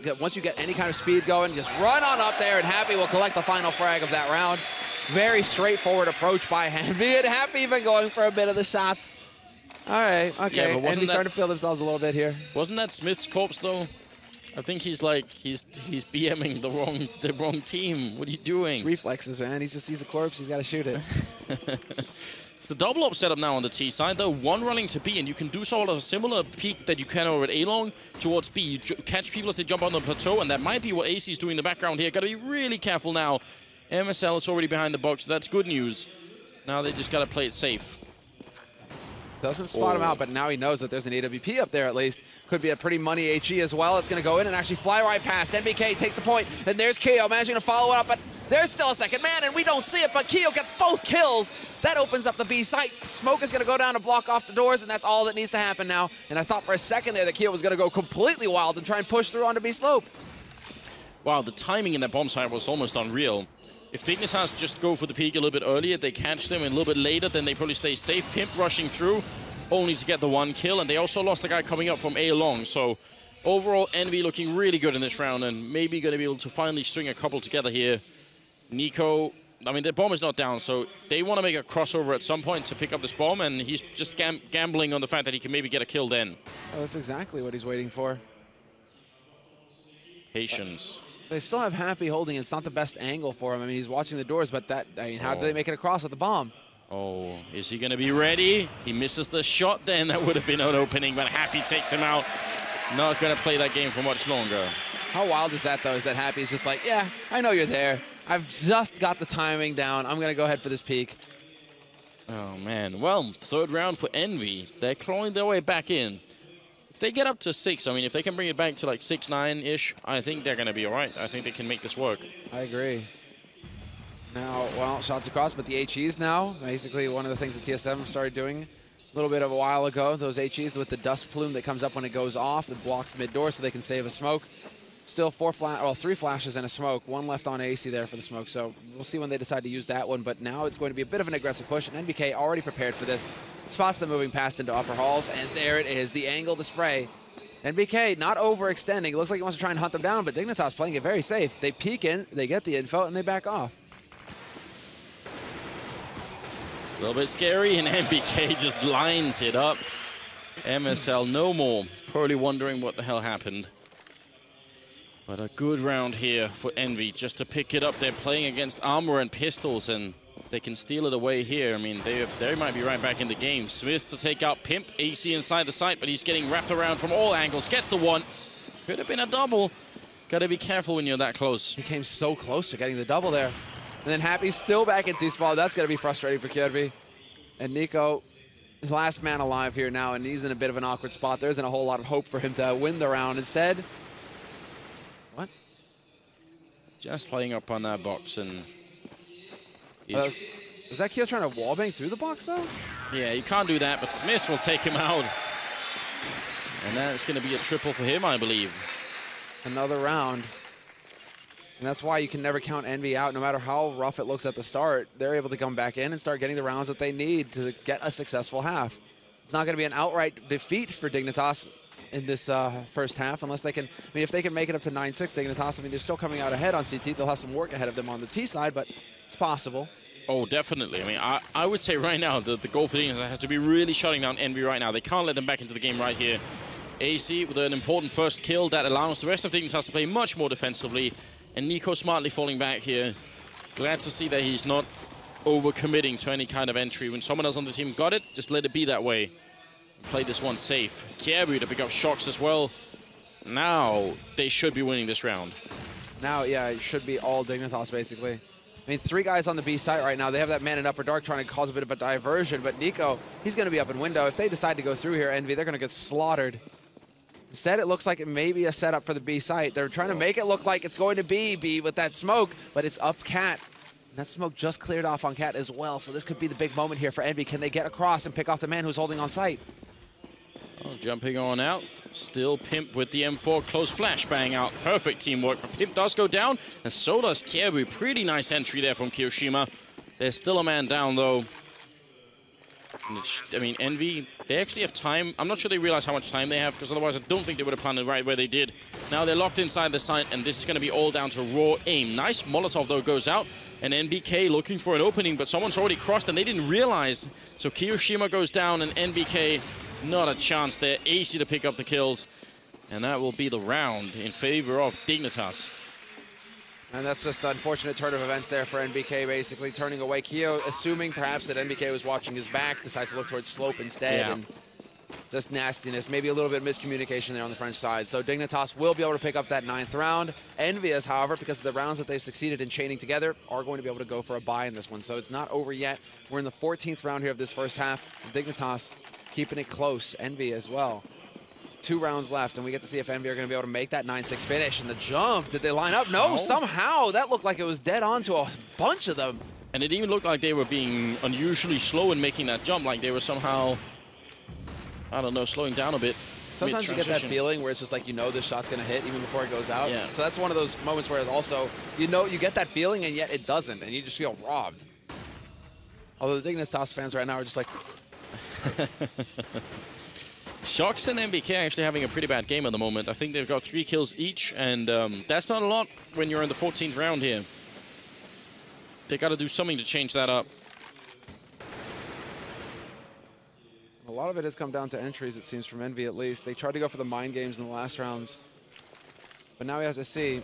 [SPEAKER 2] any kind of speed going, just run on up there, and Happy will collect the final frag of that round. Very straightforward approach by Envy, and Happy even going for a bit of the shots. All right, okay. Yeah, Envy starting to feel themselves a little bit here. Wasn't that Smith's corpse, though?
[SPEAKER 1] I think he's like, he's BMing the wrong team. What are you doing?
[SPEAKER 2] It's reflexes, man. He just sees a corpse, he's got to shoot it.
[SPEAKER 1] It's the double up setup now on the T side, though. One running to B, and you can do sort of a similar peek that you can over at A-Long towards B. You catch people as they jump on the plateau, and that might be what AC is doing in the background here. Got to be really careful now. MSL is already behind the box, so that's good news. Now they just got to play it safe.
[SPEAKER 2] Doesn't spot him out, but now he knows that there's an AWP up there at least. Could be a pretty money HE as well. It's going to go in and actually fly right past. NBK takes the point, and there's Keo managing to follow it up, but there's still a second man, and we don't see it, but Keo gets both kills. That opens up the B site. Smoke is going to go down to block off the doors, and that's all that needs to happen now. And I thought for a second there that Keo was going to go completely wild and try and push through onto B slope.
[SPEAKER 1] Wow, the timing in that bomb site was almost unreal. If Dignitas just go for the peak a little bit earlier, they catch them, and a little bit later, then they probably stay safe. Pimp rushing through, only to get the one kill, and they also lost the guy coming up from A-Long. So overall, EnVy looking really good in this round, and maybe going to be able to finally string a couple together here. Nico, I mean, the bomb is not down, so they want to make a crossover at some point to pick up this bomb, and he's just gambling on the fact that he can maybe get a kill then.
[SPEAKER 2] Oh, that's exactly what he's waiting for.
[SPEAKER 1] Patience.
[SPEAKER 2] They still have Happy holding it. It's not the best angle for him. I mean, he's watching the doors, but that, I mean, how do they make it across with the bomb?
[SPEAKER 1] Oh, is he going to be ready? He misses the shot then. That would have been an opening, but Happy takes him out. Not going to play that game for much longer.
[SPEAKER 2] How wild is that, though, is that Happy is just like, yeah, I know you're there. I've just got the timing down. I'm going to go ahead for this peak.
[SPEAKER 1] Oh, man. Well, third round for EnVy. They're clawing their way back in. If they get up to 6, I mean, if they can bring it back to like 6-9-ish, I think they're going to be all right. I think they can make this work.
[SPEAKER 2] I agree. Now, well, shots across, but the HEs now, basically one of the things that TSM started doing a little bit of a while ago, those HEs with the dust plume that comes up when it goes off, it blocks mid-door so they can save a smoke. Still 3 flashes and a smoke, one left on AC there for the smoke, so we'll see when they decide to use that one, but now it's going to be a bit of an aggressive push, and NBK already prepared for this. Spots them moving past into upper halls, and there it is, the angle to spray. NBK not overextending. It looks like he wants to try and hunt them down, but Dignitas playing it very safe. They peek in, they get the info, and they back off.
[SPEAKER 1] A little bit scary, and NBK just lines it up. MSL no more. Probably wondering what the hell happened. But a good round here for EnVy just to pick it up. They're playing against armor and pistols, and if they can steal it away here, I mean, they might be right back in the game. Smith to take out Pimp. AC inside the site, but he's getting wrapped around from all angles. Gets the one. Could have been a double. Got to be careful when you're that close.
[SPEAKER 2] He came so close to getting the double there. And then Happy's still back in T-Spawn. That's going to be frustrating for Kirby. And Nico, his last man alive here now, and he's in a bit of an awkward spot. There isn't a whole lot of hope for him to win the round. Instead, what?
[SPEAKER 1] Just playing up on that box, and
[SPEAKER 2] was that Keo trying to wallbang through the box, though?
[SPEAKER 1] Yeah, you can't do that, but Smith will take him out. And that's going to be a triple for him, I believe.
[SPEAKER 2] Another round. And that's why you can never count EnVy out. No matter how rough it looks at the start, they're able to come back in and start getting the rounds that they need to get a successful half. It's not going to be an outright defeat for Dignitas in this first half, unless they can, I mean, if they can make it up to 9-6, Dignitas, I mean, they're still coming out ahead on CT. They'll have some work ahead of them on the T side, but it's possible.
[SPEAKER 1] Oh, definitely. I mean, I would say right now the goal for Dignitas has to be really shutting down EnVy right now. They can't let them back into the game right here. AC with an important first kill that allows the rest of Dignitas to play much more defensively. And Nico smartly falling back here. Glad to see that he's not overcommitting to any kind of entry. When someone else on the team got it, just let it be that way. Play this one safe. Kierby to pick up shocks as well. Now they should be winning this round.
[SPEAKER 2] Now, yeah, it should be all Dignitas, basically. I mean, 3 guys on the B site right now. They have that man in Upper Dark trying to cause a bit of a diversion, but Nico, he's going to be up in window. If they decide to go through here, EnVy, they're going to get slaughtered. Instead, it looks like it may be a setup for the B site. They're trying to make it look like it's going to be B with that smoke, but it's up Cat. And that smoke just cleared off on Cat as well, so this could be the big moment here for EnVy. Can they get across and pick off the man who's holding on site?
[SPEAKER 1] Oh, jumping on out. Still Pimp with the M4. Close flashbang out. Perfect teamwork. But Pimp does go down, and so does Kierby. Pretty nice entry there from Kiyoshima. There's still a man down, though. I mean, EnVy, they actually have time. I'm not sure they realize how much time they have, because otherwise I don't think they would have planned it right where they did. Now they're locked inside the site, and this is going to be all down to raw aim. Nice Molotov, though, goes out. And NBK looking for an opening, but someone's already crossed, and they didn't realize. So Kiyoshima goes down, and NBK, not a chance there. AC to pick up the kills. And that will be the round in favor of Dignitas.
[SPEAKER 2] And that's just an unfortunate turn of events there for NBK, basically turning away. Keo, assuming perhaps that NBK was watching his back, decides to look towards Slope instead.
[SPEAKER 1] Yeah.
[SPEAKER 2] And just nastiness, maybe a little bit of miscommunication there on the French side. So Dignitas will be able to pick up that 9th round. EnVyUs, however, because of the rounds that they've succeeded in chaining together, are going to be able to go for a bye in this one. So it's not over yet. We're in the 14th round here of this first half. Dignitas keeping it close. EnVy as well. 2 rounds left, and we get to see if EnVy are going to be able to make that 9-6 finish. And the jump, did they line up? No, somehow. That looked like it was dead on to a bunch of them.
[SPEAKER 1] And it even looked like they were being unusually slow in making that jump, like they were somehow, I don't know, slowing down a bit.
[SPEAKER 2] Sometimes you get that feeling where it's just like, you know this shot's going to hit even before it goes out.
[SPEAKER 1] Yeah.
[SPEAKER 2] So that's one of those moments where also, you know, you get that feeling and yet it doesn't, and you just feel robbed. Although the Dignitas fans right now are just like...
[SPEAKER 1] Shox and NBK actually having a pretty bad game at the moment. I think they've got 3 kills each, and that's not a lot when you're in the 14th round here. They got to do something to change that up.
[SPEAKER 2] A lot of it has come down to entries, it seems, from EnVy at least. They tried to go for the mind games in the last rounds. But now we have to see.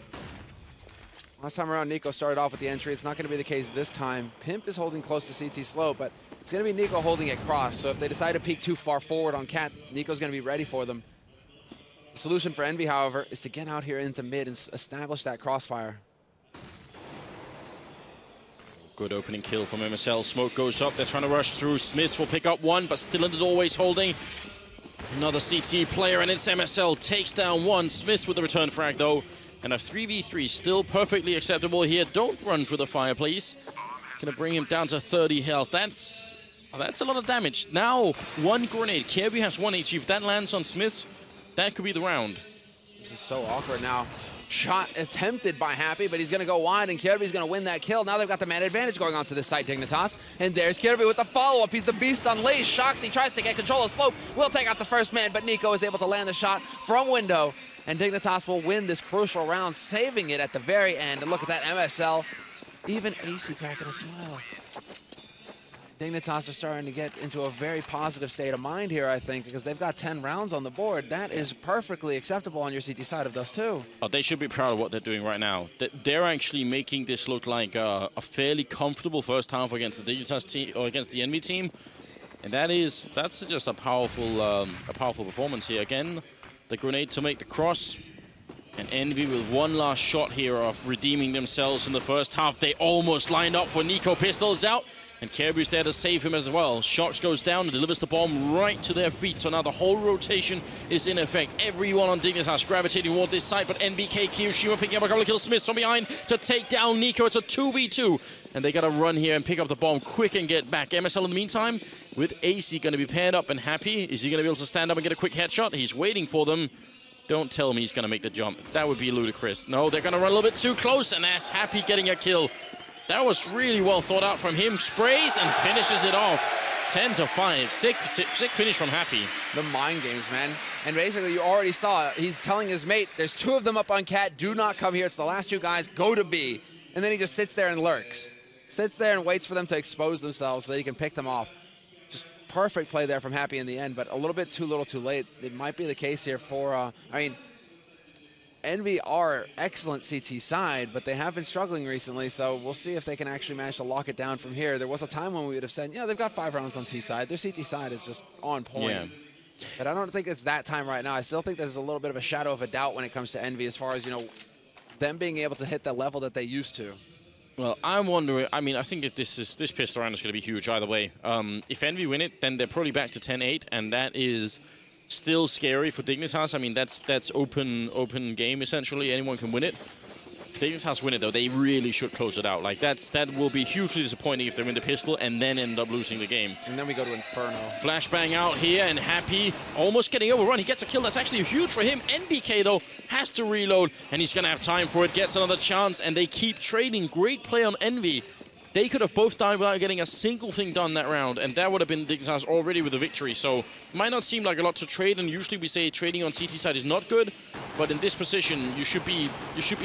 [SPEAKER 2] Last time around, Nico started off with the entry. It's not going to be the case this time. Pimp is holding close to CT Slope, but it's going to be Nico holding it cross. So if they decide to peek too far forward on Cat, Nico's going to be ready for them. The solution for EnVy, however, is to get out here into mid and establish that crossfire.
[SPEAKER 1] Good opening kill from MSL. Smoke goes up. They're trying to rush through. Smiths will pick up one, but still in the doorways holding. Another CT player, and it's MSL. Takes down one. Smiths with the return frag, though. And a 3v3 still perfectly acceptable here. Don't run for the fire, please. Gonna bring him down to 30 health. That's a lot of damage. Now, 1 grenade. Kirby has 1 HE. If that lands on Smiths, that could be the round.
[SPEAKER 2] This is so awkward now. Shot attempted by Happy, but he's going to go wide, and Kirby's going to win that kill. Now they've got the man advantage going on to this side, Dignitas. And there's Kirby with the follow-up. He's the beast on Lace. Shoxy tries to get control of Slope. Will take out the first man, but Nico is able to land the shot from window. And Dignitas will win this crucial round, saving it at the very end. And look at that MSL. Even AC cracking a smile. Dignitas are starting to get into a very positive state of mind here, I think, because they've got 10 rounds on the board. That is perfectly acceptable on your CT side of Dust 2.
[SPEAKER 1] Oh, they should be proud of what they're doing right now. They're actually making this look like a fairly comfortable first half against the Dignitas team or against the EnVy team, and that's just a powerful performance here. Again, the grenade to make the cross, and EnVy with one last shot here of redeeming themselves in the first half. They almost lined up for Nico. Pistols out. And Kirby's there to save him as well. Shox goes down and delivers the bomb right to their feet. So now the whole rotation is in effect. Everyone on Dignitas gravitating toward this side, but NBK, Kiyoshima picking up a couple of kills. Smiths from behind to take down Nico. It's a 2v2. And they got to run here and pick up the bomb quick and get back. MSL in the meantime, with AC going to be paired up and Happy. Is he going to be able to stand up and get a quick headshot? He's waiting for them. Don't tell me he's going to make the jump. That would be ludicrous. No, they're going to run a little bit too close, and that's Happy getting a kill. That was really well thought out from him. Sprays and finishes it off. 10-5. Sick finish from Happy.
[SPEAKER 2] The mind games, man. And basically, you already saw it. He's telling his mate, there's 2 of them up on Cat. Do not come here. It's the last 2 guys. Go to B. And then he just sits there and lurks. Sits there and waits for them to expose themselves so that he can pick them off. Just perfect play there from Happy in the end, but a little bit too little too late. It might be the case here for, EnVy are excellent CT side, but they have been struggling recently, so we'll see if they can actually manage to lock it down from here. There was a time when we would have said, yeah, they've got 5 rounds on T side. Their CT side is just on point. Yeah. But I don't think it's that time right now. I still think there's a little bit of a shadow of a doubt when it comes to EnVy as far as, them being able to hit the level that they used to.
[SPEAKER 1] Well, I'm wondering, I think if this pistol round is going to be huge either way. If EnVy win it, then they're probably back to 10-8, and that is still scary for Dignitas. That's open game, essentially. Anyone can win it. If Dignitas win it, though, they really should close it out. Like, that will be hugely disappointing if they win the pistol and then end up losing the game.
[SPEAKER 2] And then we go to Inferno.
[SPEAKER 1] Flashbang out here, and Happy almost getting overrun. He gets a kill. That's actually huge for him. NBK, though, has to reload, and he's going to have time for it. Gets another chance, and they keep trading. Great play on EnVy. They could have both died without getting a single thing done that round, and that would have been Dignitas already with the victory. So it might not seem like a lot to trade, and usually we say trading on CT side is not good, but in this position, you should be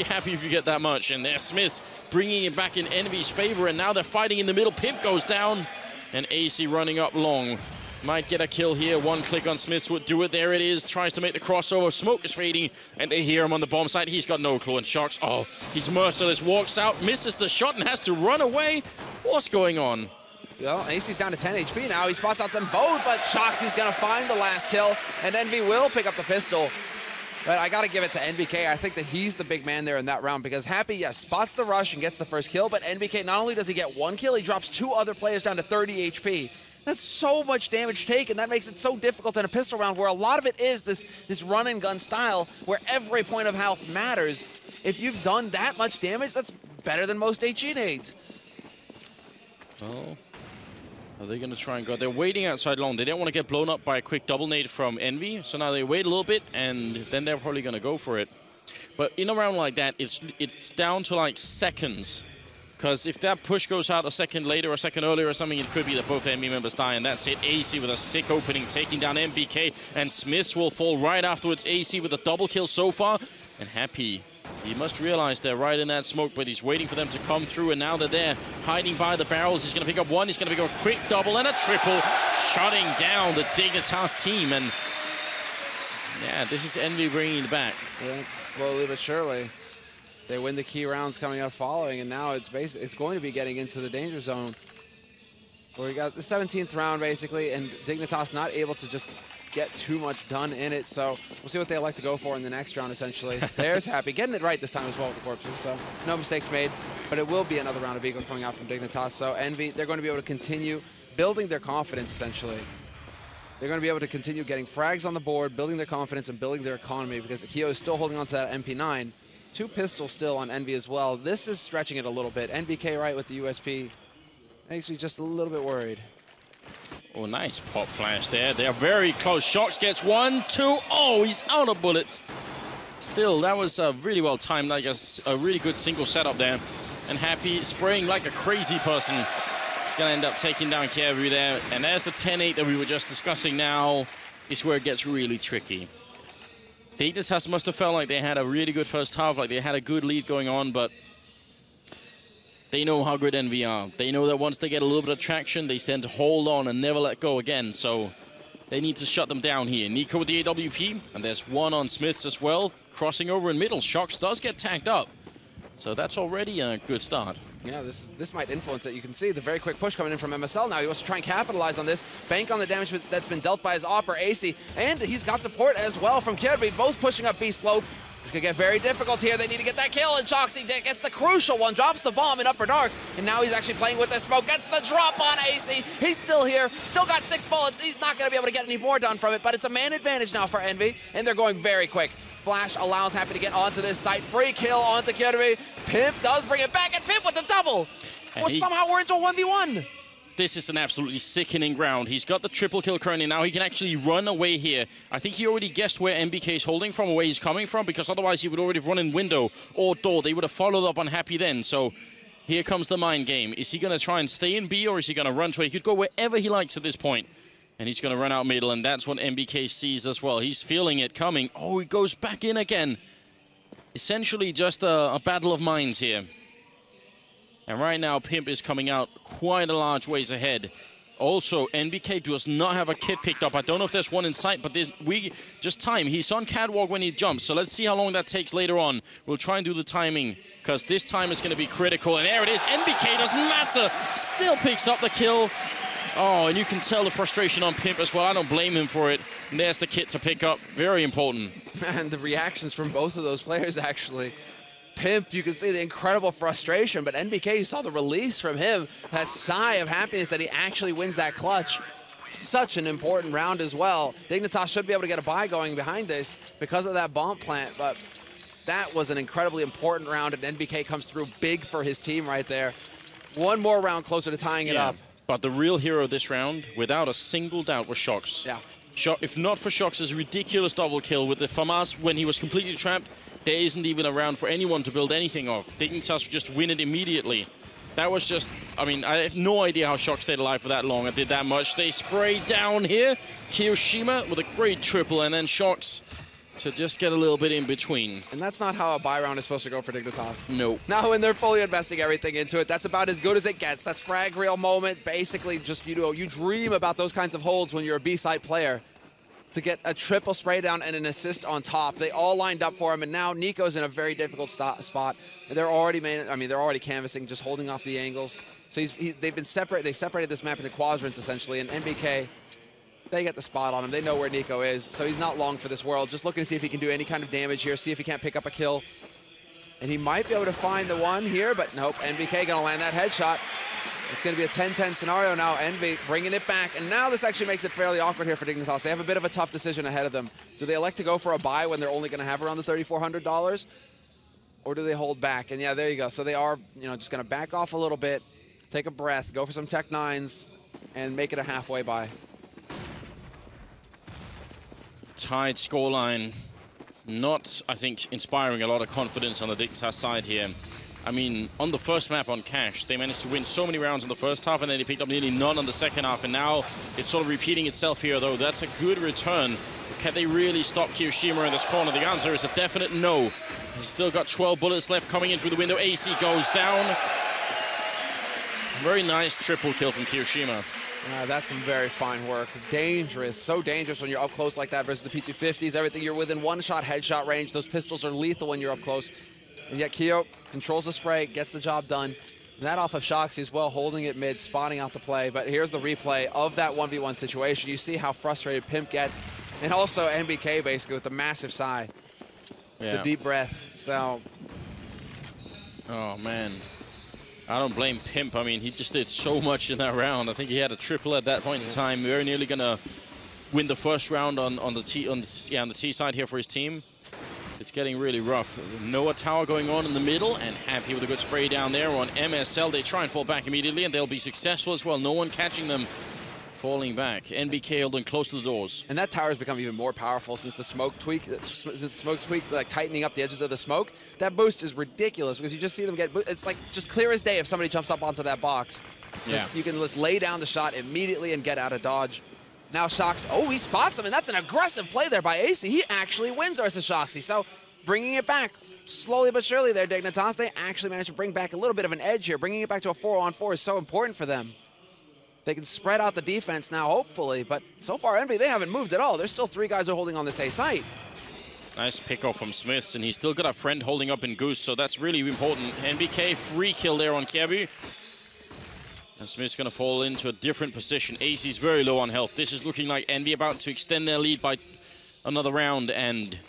[SPEAKER 1] happy if you get that much. And there's Smiths bringing it back in EnVy's favor, and now they're fighting in the middle. Pimp goes down, and AC running up long. Might get a kill here. One click on Smiths would do it. There it is. Tries to make the crossover. Smoke is fading, and they hear him on the bomb site. He's got no clue. And Shox, oh, he's merciless. Walks out, misses the shot, and has to run away. What's going on?
[SPEAKER 2] Well, AC's down to 10 HP now. He spots out them both, but Shox is going to find the last kill, and Envy will pick up the pistol. But I got to give it to NBK. I think that he's the big man there in that round because Happy, yes, spots the rush and gets the first kill, but NBK, not only does he get one kill, he drops 2 other players down to 30 HP. That's so much damage taken. That makes it so difficult in a pistol round where a lot of it is this run and gun style where every point of health matters. If you've done that much damage, that's better than most HE nades.
[SPEAKER 1] Oh. Are they going to try and go? They're waiting outside long. They didn't want to get blown up by a quick double nade from Envy. So now they wait a little bit, and then they're probably going to go for it. But in a round like that, it's down to like seconds. Because if that push goes out a second later or a second earlier or something, it could be that both Envy members die, and that's it. AC with a sick opening, taking down MBK, and Smiths will fall right afterwards. AC with a double kill so far, and Happy, he must realize they're right in that smoke, but he's waiting for them to come through, and now they're there, hiding by the barrels. He's going to pick up one, he's going to pick up a quick double and a triple, shutting down the Dignitas team, and yeah, this is Envy bringing it back.
[SPEAKER 2] Yeah, slowly but surely. They win the key rounds coming up following, and now it's going to be getting into the danger zone. Where we got the 17th round, basically, and Dignitas not able to just get too much done in it, so we'll see what they like to go for in the next round, essentially. There's Happy, getting it right this time as well with the corpses, so no mistakes made, but it will be another round of Eagle coming out from Dignitas, so Envy, they're going to be able to continue building their confidence, essentially. They're going to be able to continue getting frags on the board, building their confidence, and building their economy, because Akio is still holding on to that MP9. 2 pistols still on Envy as well. This is stretching it a little bit. NBK right with the USP makes me just a little bit worried.
[SPEAKER 1] Oh, nice pop flash there. They're very close. Shox gets 1, 2. Oh, he's out of bullets. Still, that was really well timed. I guess a really good single setup there. And Happy spraying like a crazy person. He's going to end up taking down Kievu there. And there's the 10-8 that we were just discussing now. Is where it gets really tricky. Dignitas must have felt like they had a really good first half, like they had a good lead going on, but they know how good Envy are. They know that once they get a little bit of traction, they tend to hold on and never let go again, so they need to shut them down here. Nico with the AWP, and there's one on Smiths as well, crossing over in middle. Shox does get tagged up, so that's already a good start.
[SPEAKER 2] Yeah, this might influence it. You can see the very quick push coming in from MSL now. He wants to try and capitalize on this, bank on the damage that's been dealt by his Opera AC, and he's got support as well from Kirby, both pushing up B slope. It's going to get very difficult here. They need to get that kill, and Shoxy gets the crucial one, drops the bomb in Upper Dark, and now he's actually playing with the smoke, gets the drop on AC. He's still here, still got 6 bullets. He's not going to be able to get any more done from it, but it's a man advantage now for Envy, and they're going very quick. Flash allows Happy to get onto this site. Free kill onto Kirby. Pimp does bring it back, and Pimp with the double. Well, somehow we're into a 1v1.
[SPEAKER 1] This is an absolutely sickening round. He's got the triple kill currently. Now he can actually run away here. I think he already guessed where MBK is holding from or where he's coming from, because otherwise he would already have run in window or door. They would have followed up on Happy then. So here comes the mind game. Is he going to try and stay in B, or is he going to run to A? He could go wherever he likes at this point. And he's going to run out middle, and that's what MBK sees as well. He's feeling it coming. Oh, he goes back in again. Essentially just a battle of minds here. And right now, Pimp is coming out quite a large ways ahead. Also, NBK does not have a kit picked up. I don't know if there's one in sight, but just time. He's on catwalk when he jumps, so let's see how long that takes later on. We'll try and do the timing, because this time is going to be critical. And there it is. NBK doesn't matter. Still picks up the kill. Oh, and you can tell the frustration on Pimp as well. I don't blame him for it. And there's the kit to pick up. Very important.
[SPEAKER 2] Man, the reactions from both of those players, actually. Pimp, you can see the incredible frustration, but NBK, you saw the release from him, that sigh of happiness that he actually wins that clutch. Such an important round as well. Dignitas should be able to get a buy going behind this because of that bomb plant, but that was an incredibly important round, and NBK comes through big for his team right there. One more round closer to tying it up.
[SPEAKER 1] But the real hero of this round, without a single doubt, was Shox.
[SPEAKER 2] Yeah.
[SPEAKER 1] If not for Shox's ridiculous double kill with the FAMAS when he was completely trapped, there isn't even a round for anyone to build anything off. Dignitas just win it immediately. That was just, I mean, I have no idea how Shox stayed alive for that long and did that much. They spray down here. Kiyoshima with a great triple, and then Shox to just get a little bit in between.
[SPEAKER 2] And that's not how a buy round is supposed to go for Dignitas.
[SPEAKER 1] No.
[SPEAKER 2] Now when they're fully investing everything into it, that's about as good as it gets. That's frag reel moment. Basically, just you dream about those kinds of holds when you're a B-side player. To get a triple spray down and an assist on top. They all lined up for him, and now Nico's in a very difficult spot. They're already they're already canvassing, just holding off the angles. So they've been separate. They separated this map into quadrants essentially, and NBK, they get the spot on him. They know where Nico is, so he's not long for this world. Just looking to see if he can do any kind of damage here, see if he can't pick up a kill. And he might be able to find the one here, but nope. NBK gonna land that headshot. It's going to be a 10-10 scenario now. Envy bringing it back. And now this actually makes it fairly awkward here for Dignitas. They have a bit of a tough decision ahead of them. Do they elect to go for a buy when they're only going to have around the $3,400? Or do they hold back? And yeah, there you go. So they are, just going to back off a little bit, take a breath, go for some Tech 9s, and make it a halfway buy.
[SPEAKER 1] Tied scoreline. Not, I think, inspiring a lot of confidence on the Dignitas side here. I mean, on the first map on Cash, they managed to win so many rounds in the first half, and then they picked up nearly none on the second half, and now it's sort of repeating itself here, though. That's a good return. Can they really stop Kiyoshima in this corner? The answer is a definite no. He's still got 12 bullets left coming in through the window. AC goes down. Very nice triple kill from Kiyoshima.
[SPEAKER 2] That's some very fine work. Dangerous, so dangerous when you're up close like that versus the P250s. Everything, you're within one-shot headshot range. Those pistols are lethal when you're up close. And yet Kyo controls the spray, gets the job done. And that off of Shoxy as well, holding it mid, spotting out the play. But here's the replay of that 1v1 situation. You see how frustrated Pimp gets. And also NBK basically with the massive sigh. Yeah. The deep breath. So.
[SPEAKER 1] Oh, man. I don't blame Pimp. I mean, he just did so much in that round. I think he had a triple at that point in time. Very nearly going to win the first round on the T side here for his team. It's getting really rough. Noah Tower going on in the middle, and happy with a good spray down there on MSL. They try and fall back immediately, and they'll be successful as well. No one catching them falling back. NBK holding close to the doors.
[SPEAKER 2] And that tower has become even more powerful since the smoke tweak, like tightening up the edges of the smoke. That boost is ridiculous because you just see them get, it's like just clear as day if somebody jumps up onto that box. Yeah. You can just lay down the shot immediately and get out of dodge. Now Shox, he spots him, and that's an aggressive play there by AC. He actually wins versus Shoxy. So bringing it back slowly but surely there, Dignitas. They actually managed to bring back a little bit of an edge here. Bringing it back to a 4-on-4 is so important for them. They can spread out the defense now, hopefully. But so far, Envy, they haven't moved at all. There's still 3 guys who are holding on this A site.
[SPEAKER 1] Nice pick-off from Smiths, and he's still got a friend holding up in Goose, so that's really important. NBK, free kill there on Kyabu. And Smith's going to fall into a different position. AC's very low on health. This is looking like Envy about to extend their lead by another round, and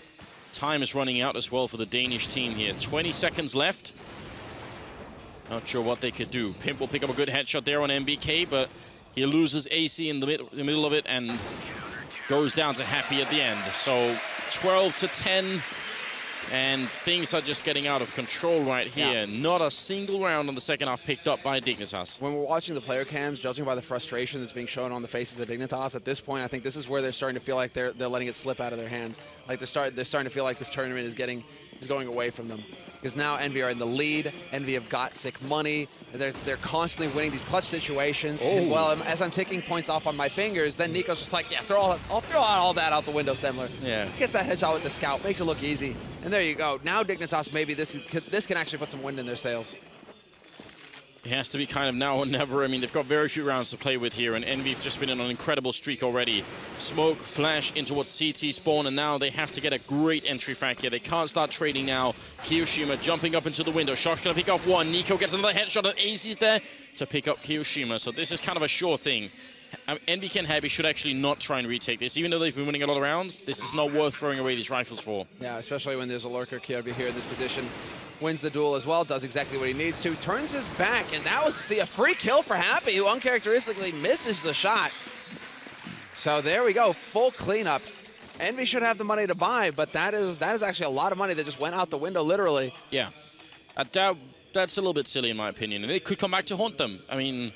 [SPEAKER 1] time is running out as well for the Danish team here. 20 seconds left. Not sure what they could do. Pimp will pick up a good headshot there on NBK, but he loses AC in the middle of it and goes down to Happy at the end. So 12-10. And things are just getting out of control right here. Yeah. Not a single round on the second half picked up by Dignitas.
[SPEAKER 2] When we're watching the player cams, judging by the frustration that's being shown on the faces of Dignitas, at this point, I think this is where they're starting to feel like they're letting it slip out of their hands. Like they're starting to feel like this tournament is going away from them. Because now Envy are in the lead. Envy have got sick money. They're constantly winning these clutch situations. And well, as I'm ticking points off on my fingers, then Nico's just like, yeah, I'll throw all that out the window, Semler.
[SPEAKER 1] Yeah.
[SPEAKER 2] Gets that headshot with the scout, makes it look easy. And there you go. Now Dignitas, maybe this can actually put some wind in their sails.
[SPEAKER 1] It has to be kind of now or never. I mean, they've got very few rounds to play with here, and Envy've just been on an incredible streak already. Smoke, flash in towards CT spawn, and now they have to get a great entry frag here. They can't start trading now. Kiyoshima jumping up into the window. Shock's going to pick off one. Nico gets another headshot, and AC's there to pick up Kiyoshima. So this is kind of a sure thing. NBK and Happy should actually not try and retake this. Even though they've been winning a lot of rounds, this is not worth throwing away these rifles for.
[SPEAKER 2] Yeah, especially when there's a lurker Kirby here in this position. Wins the duel as well, does exactly what he needs to, turns his back, and that was a free kill for Happy, who uncharacteristically misses the shot. So there we go, full cleanup. Envy should have the money to buy, but that is actually a lot of money that just went out the window, literally.
[SPEAKER 1] Yeah, that's a little bit silly in my opinion, and it could come back to haunt them. I mean,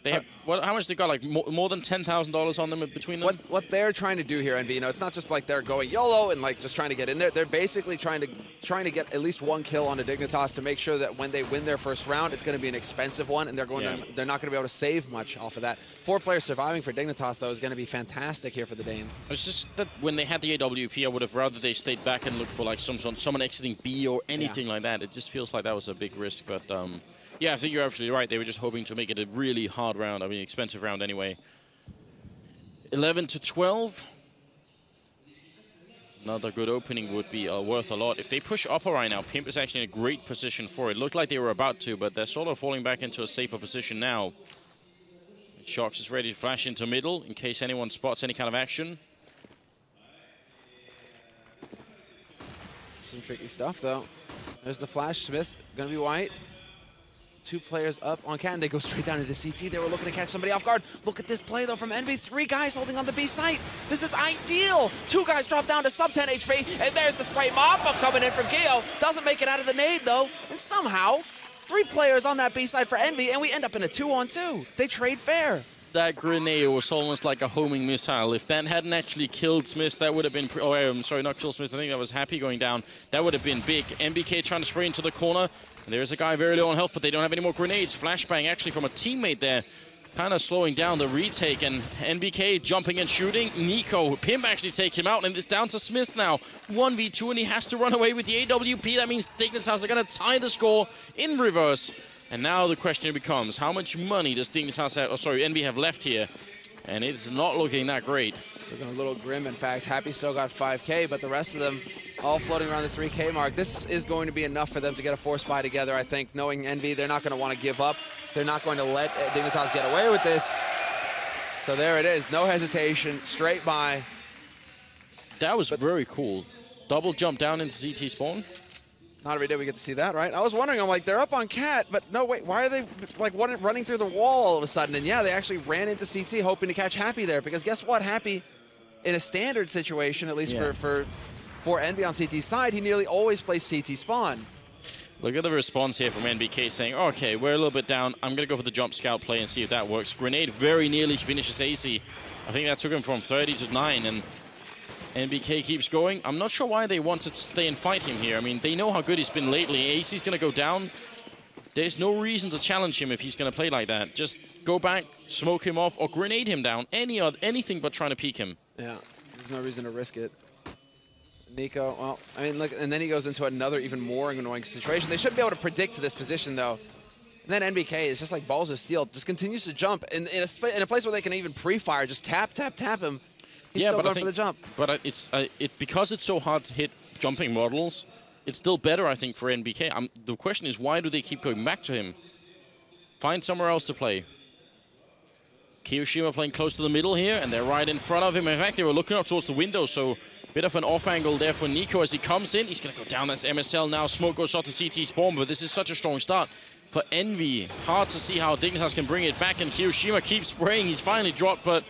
[SPEAKER 1] They have how much they got? Like more than $10,000 on them between them.
[SPEAKER 2] What they're trying to do here, EnVy, it's not just like they're going YOLO and like just trying to get in there. They're basically trying to get at least one kill on a Dignitas to make sure that when they win their first round, it's going to be an expensive one, and they're not going to be able to save much off of that. 4 players surviving for Dignitas though is going to be fantastic here for the Danes.
[SPEAKER 1] It's just that when they had the AWP, I would have rather they stayed back and looked for like someone exiting B or anything like that. It just feels like that was a big risk, but. Yeah, I think you're absolutely right. They were just hoping to make it a really hard round. I mean, expensive round anyway. 11-12. Another good opening would be worth a lot. If they push upper right now, Pimp is actually in a great position for it. Looked like they were about to, but they're sort of falling back into a safer position now. Shox is ready to flash into middle in case anyone spots any kind of action.
[SPEAKER 2] Some tricky stuff, though. There's the flash. Smith's going to be white. 2 players up on Cat, and they go straight down into CT. They were looking to catch somebody off guard. Look at this play, though, from EnVy. 3 guys holding on the B site. This is ideal. 2 guys drop down to sub 10 HP, and there's the spray mop-up coming in from Geo. Doesn't make it out of the nade, though, and somehow 3 players on that B side for EnVy, and we end up in a 2-on-2. They trade fair.
[SPEAKER 1] That grenade was almost like a homing missile. If that hadn't actually killed Smith, that would have been... Oh, I'm sorry, not killed Smith. I think that was Happy going down. That would have been big. MBK trying to spray into the corner. And there's a guy very low on health, but they don't have any more grenades. Flashbang actually from a teammate there. Kind of slowing down the retake. And NBK jumping and shooting. Nico, Pimp actually takes him out, and it's down to Smith now. 1v2, and he has to run away with the AWP. That means Dignitas are going to tie the score in reverse. And now the question becomes, how much money does Dignitas have, EnVy have left here? And it's not looking that great.
[SPEAKER 2] It's looking a little grim, in fact. Happy still got 5K, but the rest of them all floating around the 3K mark. This is going to be enough for them to get a 4-spy together, I think. Knowing EnVy, they're not going to want to give up. They're not going to let Dignitas get away with this. So there it is. No hesitation. Straight by.
[SPEAKER 1] That was very cool. Double jump down into CT spawn.
[SPEAKER 2] Not every day we get to see that, right? I was wondering, I'm like, they're up on Cat, but no, wait, why are they like running through the wall all of a sudden? And yeah, they actually ran into CT hoping to catch Happy there, because guess what? Happy, in a standard situation, at least for EnVy on CT's side, he nearly always plays CT spawn.
[SPEAKER 1] Look at the response here from NBK saying, okay, we're a little bit down. I'm going to go for the jump scout play and see if that works. Grenade very nearly finishes AC. I think that took him from 30 to 9, and NBK keeps going. I'm not sure why they wanted to stay and fight him here. I mean, they know how good he's been lately. AC's going to go down. There's no reason to challenge him if he's going to play like that. Just go back, smoke him off, or grenade him down. Anything but trying to peek him. Yeah,
[SPEAKER 2] there's no reason to risk it. Nico, well, I mean, look, and then he goes into another even more annoying situation. They should be able to predict this position, though. And then NBK is just like balls of steel, just continues to jump. In a place where they can even pre-fire, just tap him. He's still going for the jump.
[SPEAKER 1] But because it's so hard to hit jumping models, it's still better, I think, for NBK. The question is, why do they keep going back to him? Find somewhere else to play. Kiyoshima playing close to the middle here, and they're right in front of him. In fact, they were looking up towards the window, so bit of an off angle there for Nico as he comes in. He's going to go down. That's MSL now. Smoke goes out to CT spawn, but this is such a strong start for EnVy. Hard to see how Dignitas can bring it back, and Kiyoshima keeps spraying. He's finally dropped, but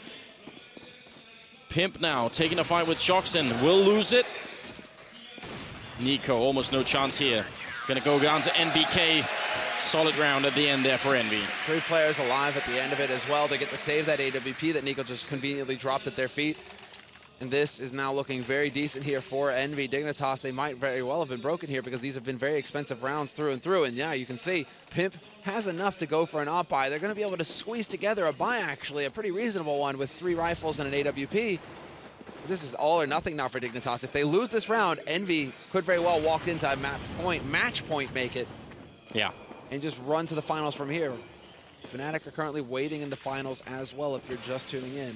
[SPEAKER 1] Pimp now taking a fight with Shox and will lose it. Nico, almost no chance here. Gonna go down to NBK. Solid round at the end there for EnVy.
[SPEAKER 2] 3 players alive at the end of it as well. They get to save that AWP that Nico just conveniently dropped at their feet. And this is now looking very decent here for EnVy. Dignitas, they might very well have been broken here because these have been very expensive rounds through and through. And yeah, you can see Pimp has enough to go for an op buy. They're going to be able to squeeze together a buy, actually, a pretty reasonable one with 3 rifles and an AWP. This is all or nothing now for Dignitas. If they lose this round, EnVy could very well walk into a match point make it.
[SPEAKER 1] Yeah.
[SPEAKER 2] And just run to the finals from here. Fnatic are currently waiting in the finals as well if you're just tuning in.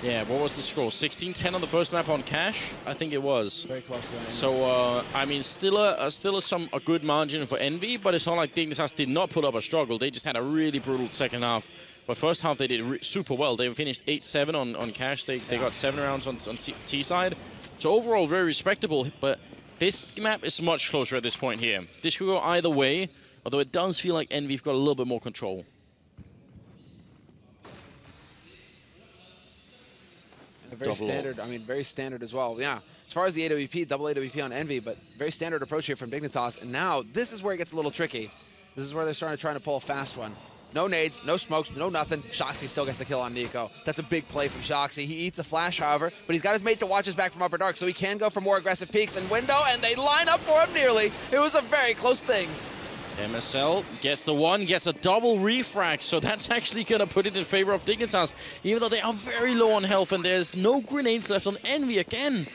[SPEAKER 1] Yeah, what was the score? 16-10 on the first map on Cash? I think it was.
[SPEAKER 2] Very close to that.
[SPEAKER 1] So, I mean, still a good margin for EnVy, but it's not like Dignitas did not put up a struggle. They just had a really brutal second half. But first half, they did super well. They finished 8-7 on Cash. They got 7 rounds on T side. So overall, very respectable. But this map is much closer at this point here. This could go either way, although it does feel like EnVy've got a little bit more control.
[SPEAKER 2] Very standard, I mean, very standard as well. Yeah, as far as the AWP, double AWP on EnVy, but very standard approach here from Dignitas. And now, this is where it gets a little tricky. This is where they're trying to pull a fast one. No nades, no smokes, no nothing. Shoxy still gets the kill on Nico. That's a big play from Shoxy. He eats a flash, however, but he's got his mate to watch his back from Upper Dark, so he can go for more aggressive peeks and window, and they line up for him nearly. It was a very close thing.
[SPEAKER 1] MSL gets the one, gets a double refrag, so that's actually going to put it in favor of Dignitas, even though they are very low on health, and there's no grenades left on Envy again.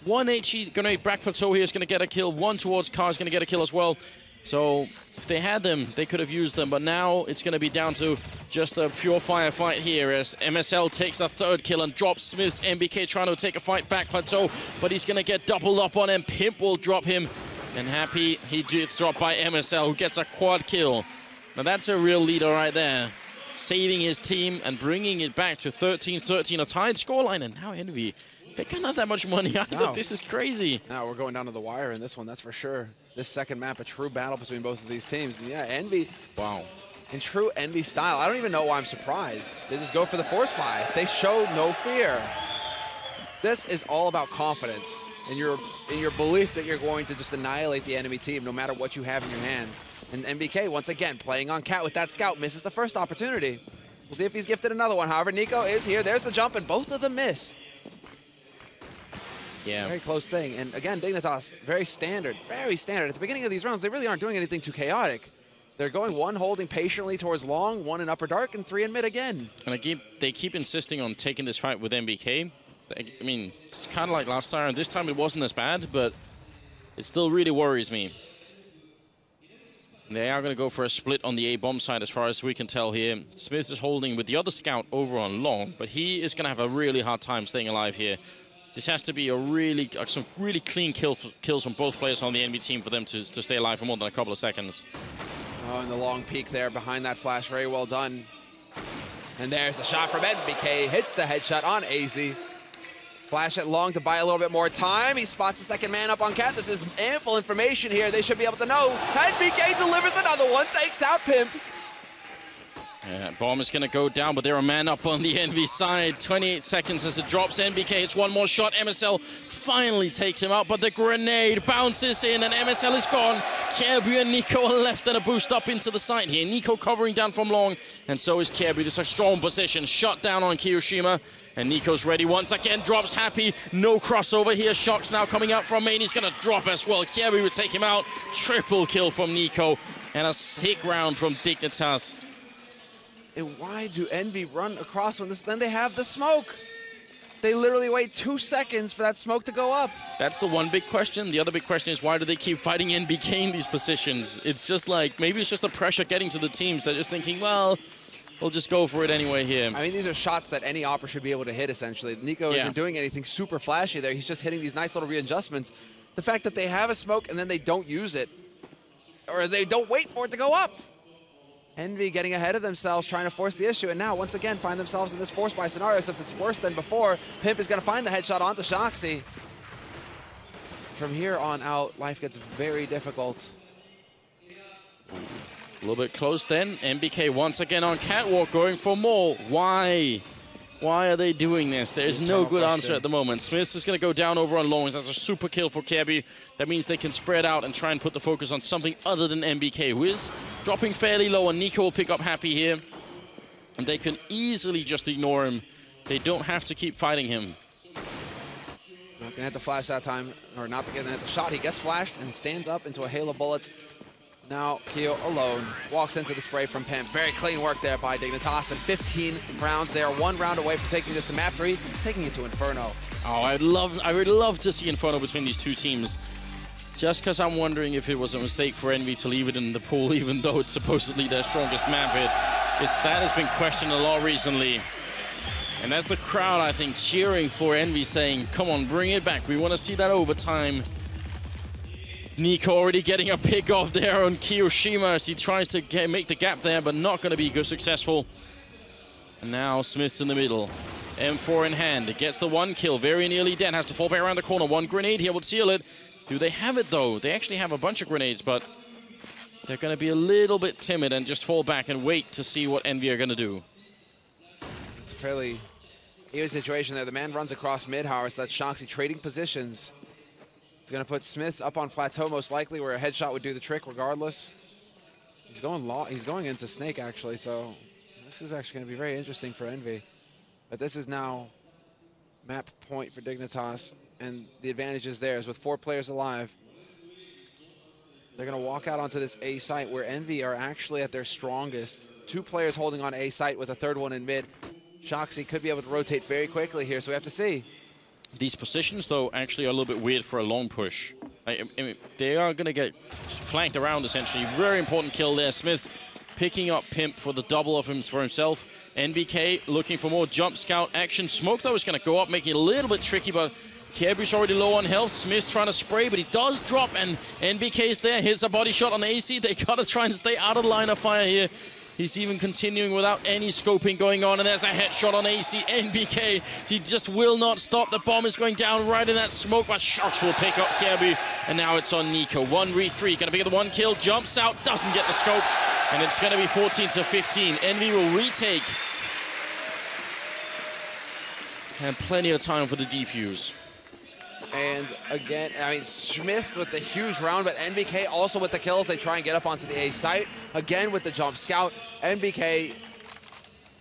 [SPEAKER 1] One HE grenade back plateau here is going to get a kill. One towards Car is going to get a kill as well. So if they had them, they could have used them, but now it's going to be down to just a pure firefight here as MSL takes a third kill and drops Smith's. MBK trying to take a fight back plateau, but he's going to get doubled up on him. Pimp will drop him, and Happy, he gets dropped by MSL, who gets a quad kill. Now that's a real leader right there, saving his team and bringing it back to 13-13, a tied scoreline, and now Envy, they can't have that much money either. No. This is crazy.
[SPEAKER 2] Now we're going down to the wire in this one, that's for sure. This second map, a true battle between both of these teams. And yeah, Envy, wow. In true Envy style, I don't even know why I'm surprised. They just go for the force buy. They show no fear. This is all about confidence in your belief that you're going to just annihilate the enemy team no matter what you have in your hands. And MBK, once again, playing on Cat with that scout, misses the first opportunity. We'll see if he's gifted another one. However, Nico is here. There's the jump, and both of them miss.
[SPEAKER 1] Yeah.
[SPEAKER 2] Very close thing. And again, Dignitas, very standard, very standard. At the beginning of these rounds, they really aren't doing anything too chaotic. They're going one holding patiently towards long, one in Upper Dark, and three in mid again.
[SPEAKER 1] And they keep insisting on taking this fight with MBK. I mean, it's kind of like last time, and this time it wasn't as bad, but it still really worries me. They are going to go for a split on the A-bomb side as far as we can tell here. Smith is holding with the other scout over on long, but he is going to have a really hard time staying alive here. This has to be a some really clean kills from both players on the enemy team for them to stay alive for more than a couple of seconds.
[SPEAKER 2] Oh, and the long peek there behind that flash, very well done. And there's the shot from MBK, hits the headshot on AZ. Flash it long to buy a little bit more time. He spots the second man up on Cat. This is ample information here. They should be able to know. MBK delivers another one, takes out Pimp.
[SPEAKER 1] Yeah, bomb is going to go down, but they're a man up on the Envy side. 28 seconds as it drops. MBK hits one more shot. MSL finally takes him out, but the grenade bounces in, and MSL is gone. Kjaerbye and Nico are left and a boost up into the side here. Nico covering down from long, and so is Kjaerbye. This is a strong position. Shot down on Kiyoshima, and Nico's ready once again. Drops Happy. No crossover here. Shocks now coming out from main. He's going to drop as well. Kjaerbye would take him out. Triple kill from Nico, and a sick round from Dignitas.
[SPEAKER 2] And why do Envy run across when then they have the smoke? They literally wait 2 seconds for that smoke to go up.
[SPEAKER 1] That's the one big question. The other big question is, why do they keep fighting NBK in these positions? It's just like, maybe it's just the pressure getting to the teams. They're just thinking, well, we'll just go for it anyway here.
[SPEAKER 2] I mean, these are shots that any opera should be able to hit, essentially. Nico isn't doing anything super flashy there. He's just hitting these nice little readjustments. The fact that they have a smoke and then they don't use it, or they don't wait for it to go up. Envy getting ahead of themselves, trying to force the issue, and now once again find themselves in this force buy scenario, except it's worse than before. Pimp is going to find the headshot onto Shoxy. From here on out, life gets very difficult.
[SPEAKER 1] A little bit close then. MBK once again on catwalk, going for more. Why? Why are they doing this? There's no good answer at the moment. Smith is going to go down over on long. That's a super kill for Kjaerbye. That means they can spread out and try and put the focus on something other than MBK, who is dropping fairly low, and Nico will pick up Happy here. And they can easily just ignore him. They don't have to keep fighting him.
[SPEAKER 2] Not going to hit the flash that time, or not going to hit the shot. He gets flashed and stands up into a hail of bullets. Now Kyo alone walks into the spray from Pimp. Very clean work there by Dignitas, and 15 rounds. They are 1 round away from taking this to map 3, taking it to Inferno.
[SPEAKER 1] Oh, I would love to see Inferno between these two teams. Just because I'm wondering if it was a mistake for Envy to leave it in the pool, even though it's supposedly their strongest map. That has been questioned a lot recently. And that's the crowd, I think, cheering for Envy, saying, come on, bring it back. We want to see that overtime. Nico already getting a pick off there on Kiyoshima as he tries to make the gap there, but not going to be good successful. And now Smith's in the middle. M4 in hand. It gets the 1 kill. Very nearly dead. Has to fall back around the corner. 1 grenade here would seal it. Do they have it, though? They actually have a bunch of grenades, but they're going to be a little bit timid and just fall back and wait to see what Envy are going to do.
[SPEAKER 2] It's a fairly even situation there. The man runs across mid, however, so that's Shoxy trading positions. It's going to put Smiths up on plateau, most likely, where a headshot would do the trick regardless. He's going into Snake, actually, so this is actually going to be very interesting for Envy. But this is now map point for Dignitas, and the advantage is theirs with 4 players alive. They're going to walk out onto this A site where Envy are actually at their strongest. 2 players holding on A site with a 3rd one in mid. Shoxy could be able to rotate very quickly here, so we have to see.
[SPEAKER 1] These positions, though, actually are a little bit weird for a long push. I mean, they are going to get flanked around, essentially. Very important kill there. Smith's picking up Pimp for the double of him for himself. NBK looking for more jump scout action. Smoke, though, is going to go up, making it a little bit tricky, but Kirby's already low on health. Smith's trying to spray, but he does drop, and NBK's there. Hits a body shot on AC. They got to try and stay out of the line of fire here. He's even continuing without any scoping going on, and there's a headshot on AC. NBK, he just will not stop. The bomb is going down right in that smoke, but Shox will pick up Kirby, and now it's on Nico. 1v3, gonna be the 1 kill, jumps out, doesn't get the scope, and it's gonna be 14-15. Envy will retake. And plenty of time for the defuse.
[SPEAKER 2] And again, I mean, Smith's with the huge round, but NBK also with the kills. They try and get up onto the A site. Again with the jump scout. NBK,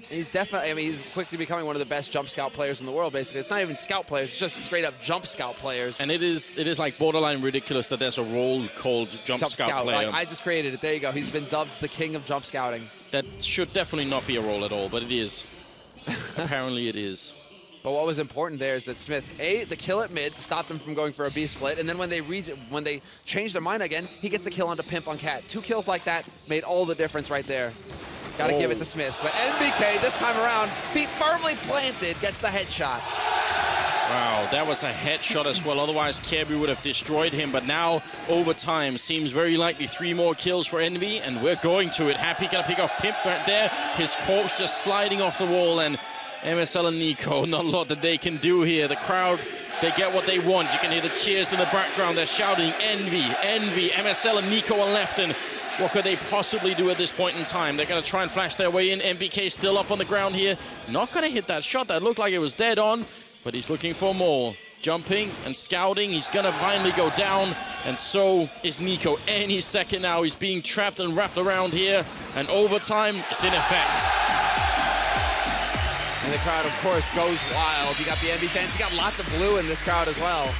[SPEAKER 2] he's definitely, I mean, he's quickly becoming one of the best jump scout players in the world, basically. It's not even scout players, it's just straight up jump scout players.
[SPEAKER 1] And it is like borderline ridiculous that there's a role called jump scout player.
[SPEAKER 2] Like, I just created it, there you go. He's been dubbed the king of jump scouting.
[SPEAKER 1] That should definitely not be a role at all, but it is. Apparently it is.
[SPEAKER 2] But what was important there is that Smith's the kill at mid stopped them from going for a B split, and then when they change their mind again, he gets the kill onto Pimp on Cat. 2 kills like that made all the difference right there. Got to give it to Smiths. But NBK this time around, feet firmly planted, gets the headshot.
[SPEAKER 1] Wow, that was a headshot as well. Otherwise, Kirby would have destroyed him. But now, overtime, seems very likely 3 more kills for Envy, and we're going to it. Happy gonna pick off Pimp right there. His corpse just sliding off the wall, and MSL and Nico, not a lot that they can do here. The crowd, they get what they want. You can hear the cheers in the background. They're shouting, Envy, Envy. MSL and Nico are left, and what could they possibly do at this point in time? They're going to try and flash their way in. MBK still up on the ground here. Not going to hit that shot. That looked like it was dead on, but he's looking for more. Jumping and scouting. He's going to finally go down, and so is Nico. Any second now, he's being trapped and wrapped around here, and overtime is in effect.
[SPEAKER 2] And the crowd, of course, goes wild. You got the Envy fans. You got lots of blue in this crowd as well.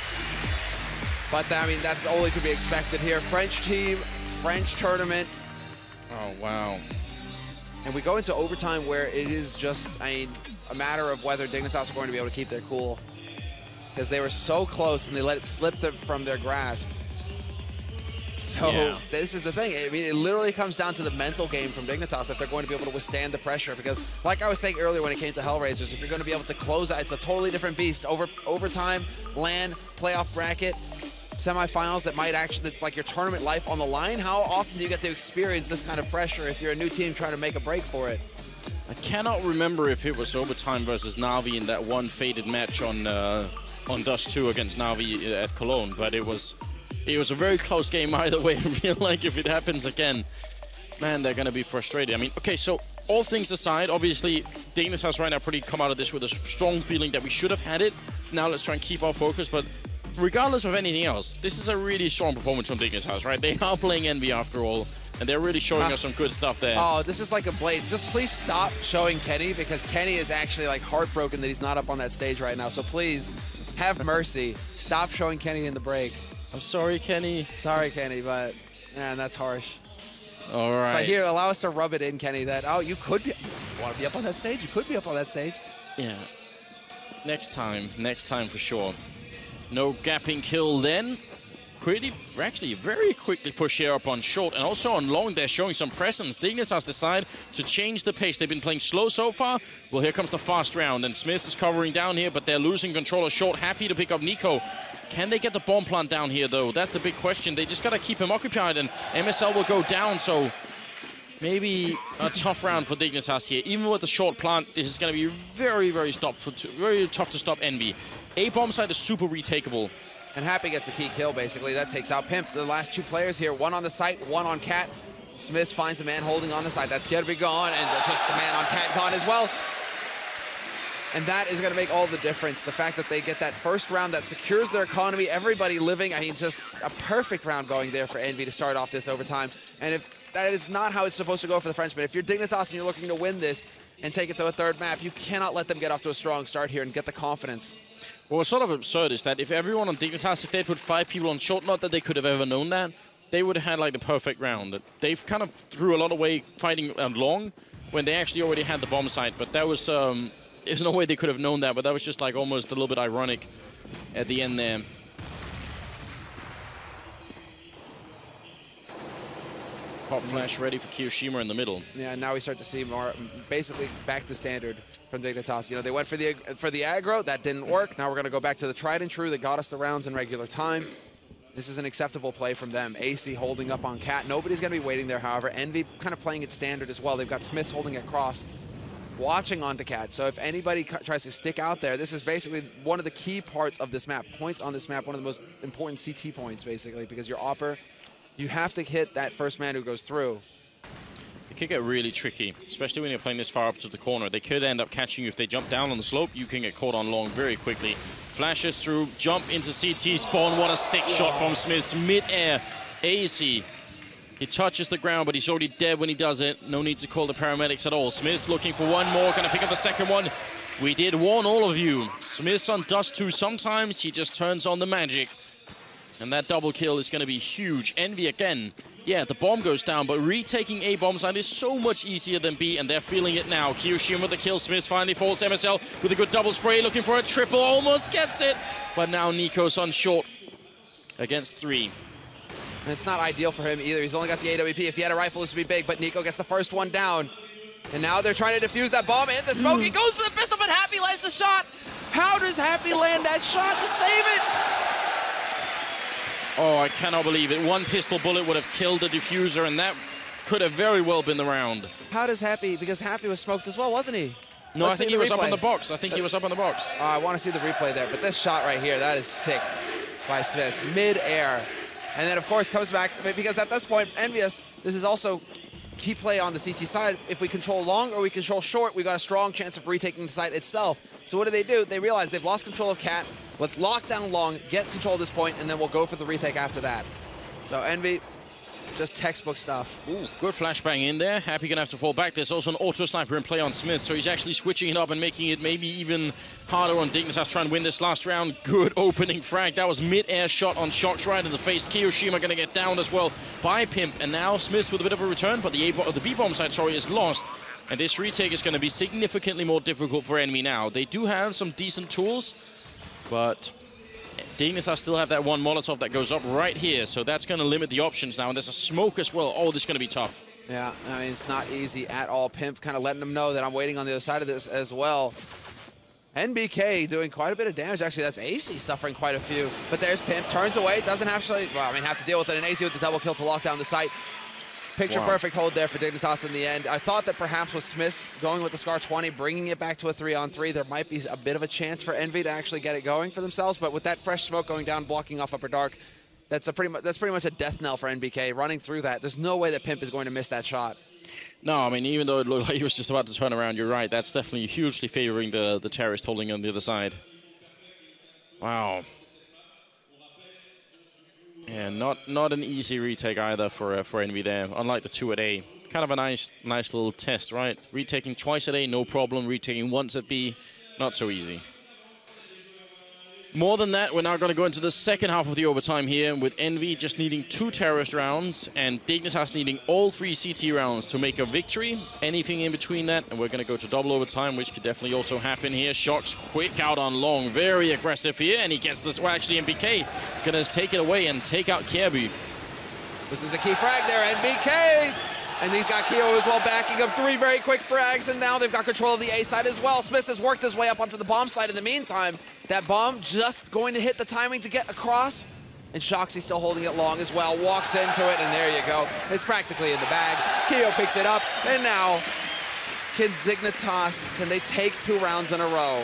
[SPEAKER 2] But, I mean, that's only to be expected here. French team, French tournament.
[SPEAKER 1] Oh, wow.
[SPEAKER 2] And we go into overtime where it is just, I mean, a matter of whether Dignitas are going to be able to keep their cool. Because they were so close and they let it slip from their grasp. So yeah. This is the thing. I mean, it literally comes down to the mental game from Dignitas if they're going to be able to withstand the pressure. Because, like I was saying earlier when it came to Hellraisers, if you're going to be able to close out, it's a totally different beast. Overtime, LAN, playoff bracket, semifinals that might actually, that's like your tournament life on the line. How often do you get to experience this kind of pressure if you're a new team trying to make a break for it?
[SPEAKER 1] I cannot remember if it was overtime versus Na'Vi in that one faded match on Dust 2 against Na'Vi at Cologne, but it was a very close game either way. I feel like if it happens again, man, they're going to be frustrated. I mean, okay, so all things aside, obviously, Dignitas right now come out of this with a strong feeling that we should have had it. Now let's try and keep our focus, but regardless of anything else, this is a really strong performance from Dignitas, right? They are playing Envy after all, and they're really showing us some good stuff there.
[SPEAKER 2] Oh, this is like a blade. Just please stop showing Kenny, because Kenny is actually like heartbroken that he's not up on that stage right now. So please, have mercy. Stop showing Kenny in the break.
[SPEAKER 1] I'm sorry, Kenny.
[SPEAKER 2] Sorry, Kenny, but man, that's harsh.
[SPEAKER 1] All right.
[SPEAKER 2] It's like, here, allow us to rub it in, Kenny, that, oh, you could be, want to be up on that stage? You could be up on that stage.
[SPEAKER 1] Yeah. Next time for sure. No gapping kill then. Actually very quickly push here up on short, and also on long they're showing some presence. Dignitas decide to change the pace. They've been playing slow so far. Well, here comes the fast round, and Smith is covering down here, but they're losing control of short. Happy to pick up Nico. Can they get the bomb plant down here, though? That's the big question. They just got to keep him occupied, and MSL will go down, so maybe a tough round for Dignitas here. Even with the short plant, this is going to be very, very tough to stop Envy. A bomb site is super retakeable.
[SPEAKER 2] And Happy gets the key kill, basically. That takes out Pimp. The last 2 players here, 1 on the site, 1 on Cat. Smith finds the man holding on the site. That's Kirby gone, and just the man on Cat gone as well. And that is going to make all the difference. The fact that they get that first round that secures their economy, everybody living. I mean, just a perfect round going there for Envy to start off this overtime. And if that is not how it's supposed to go for the Frenchman. If you're Dignitas and you're looking to win this and take it to a third map, you cannot let them get off to a strong start here and get the confidence.
[SPEAKER 1] Well, what's sort of absurd is that if everyone on Dignitas, if they put 5 people on short, not that they could have ever known that, they would have had like the perfect round. They've kind of threw a lot away fighting long when they actually already had the bomb site, but that was, there's no way they could have known that, but that was just like almost a little bit ironic at the end there. Pop flash ready for Kiyoshima in the middle.
[SPEAKER 2] Yeah, now we start to see more, basically back to standard from Dignitas. You know, they went for the aggro, that didn't work. Now we're going to go back to the tried and true that got us the rounds in regular time. This is an acceptable play from them. AC holding up on Cat. Nobody's going to be waiting there, however. Envy kind of playing it standard as well. They've got Smiths holding it cross, watching onto Cat. So if anybody tries to stick out there, this is basically one of the key parts of this map. Points on this map, one of the most important CT points, basically, because your Opper, you have to hit that first man who goes through.
[SPEAKER 1] It could get really tricky, especially when you're playing this far up to the corner. They could end up catching you if they jump down on the slope. You can get caught on long very quickly. Flashes through, jump into CT spawn. What a sick shot from Smiths. Mid-air, AC. He touches the ground, but he's already dead when he does it. No need to call the paramedics at all. Smiths looking for one more, gonna pick up the second one. We did warn all of you. Smiths on Dust 2, sometimes he just turns on the magic. And that double kill is gonna be huge. Envy again. Yeah, the bomb goes down, but retaking A bomb site is so much easier than B, and they're feeling it now. Kiyoshima with the kill. Smith finally falls. MSL with a good double spray, looking for a triple. Almost gets it. But now Nico's on short against 3.
[SPEAKER 2] And it's not ideal for him either. He's only got the AWP. If he had a rifle, this would be big, but Nico gets the first one down. And now they're trying to defuse that bomb and the smoke. He goes for the pistol, but Happy lands the shot. How does Happy land that shot to save it?
[SPEAKER 1] Oh, I cannot believe it. One pistol bullet would have killed the diffuser, and that could have very well been the round.
[SPEAKER 2] How does Happy, because Happy was smoked as well, wasn't he?
[SPEAKER 1] No, I think he was up on the box. I think he was up on the box.
[SPEAKER 2] I want to see the replay there, but this shot right here, that is sick by Smiths. Mid-air. And then, of course, comes back, because at this point, EnVyUs, this is also key play on the CT side. If we control long or we control short, we got a strong chance of retaking the site itself. So what do? They realize they've lost control of Cat. Let's lock down long, get control of this point, and then we'll go for the retake after that. So Envy, just textbook stuff.
[SPEAKER 1] Ooh, good flashbang in there. Happy gonna have to fall back. There's also an auto sniper in play on Smith, so he's actually switching it up and making it maybe even harder on Dignitas trying to win this last round. Good opening frag. That was mid-air shot on Shox right in the face. Kiyoshima gonna get down as well by Pimp, and now Smith with a bit of a return, but the B-bomb side, sorry, is lost. And this retake is going to be significantly more difficult for Enemy now. They do have some decent tools, but Dignitas still have that one Molotov that goes up right here, so that's going to limit the options now. And there's a smoke as well. Oh, this is going to be tough.
[SPEAKER 2] Yeah, I mean, it's not easy at all. Pimp kind of letting them know that I'm waiting on the other side of this as well. NBK doing quite a bit of damage. Actually, that's AC suffering quite a few. But there's Pimp, turns away, doesn't actually, well, I mean, have to deal with it. And AC with the double kill to lock down the site. Picture-perfect hold there for Dignitas in the end. I thought that perhaps with Smiths going with the Scar 20, bringing it back to a 3-on-3, there might be a bit of a chance for Envy to actually get it going for themselves. But with that fresh smoke going down, blocking off Upper Dark, that's pretty much a death knell for NBK. Running through that, there's no way that Pimp is going to miss that shot.
[SPEAKER 1] No, I mean, even though it looked like he was just about to turn around, you're right. That's definitely hugely favoring the terrorist holding on the other side. Wow. And not an easy retake either for Envy there, unlike the 2 at A. Kind of a nice little test, right? Retaking twice at A, no problem. Retaking once at B, not so easy. More than that, we're now going to go into the second half of the overtime here, with Envy just needing 2 terrorist rounds and Dignitas needing all 3 CT rounds to make a victory. Anything in between that, and we're going to go to double overtime, which could definitely also happen here. Shox quick out on long, very aggressive here, and he gets this. Well, actually, NBK going to take it away and take out Kirby.
[SPEAKER 2] This is a key frag there, NBK! And he's got Keo as well backing up 3 very quick frags, and now they've got control of the A side as well. Smith has worked his way up onto the bomb side in the meantime. That bomb just going to hit the timing to get across. And Shoxy still holding it long as well. Walks into it, and there you go. It's practically in the bag. Keo picks it up, and now can Dignitas, can they take 2 rounds in a row?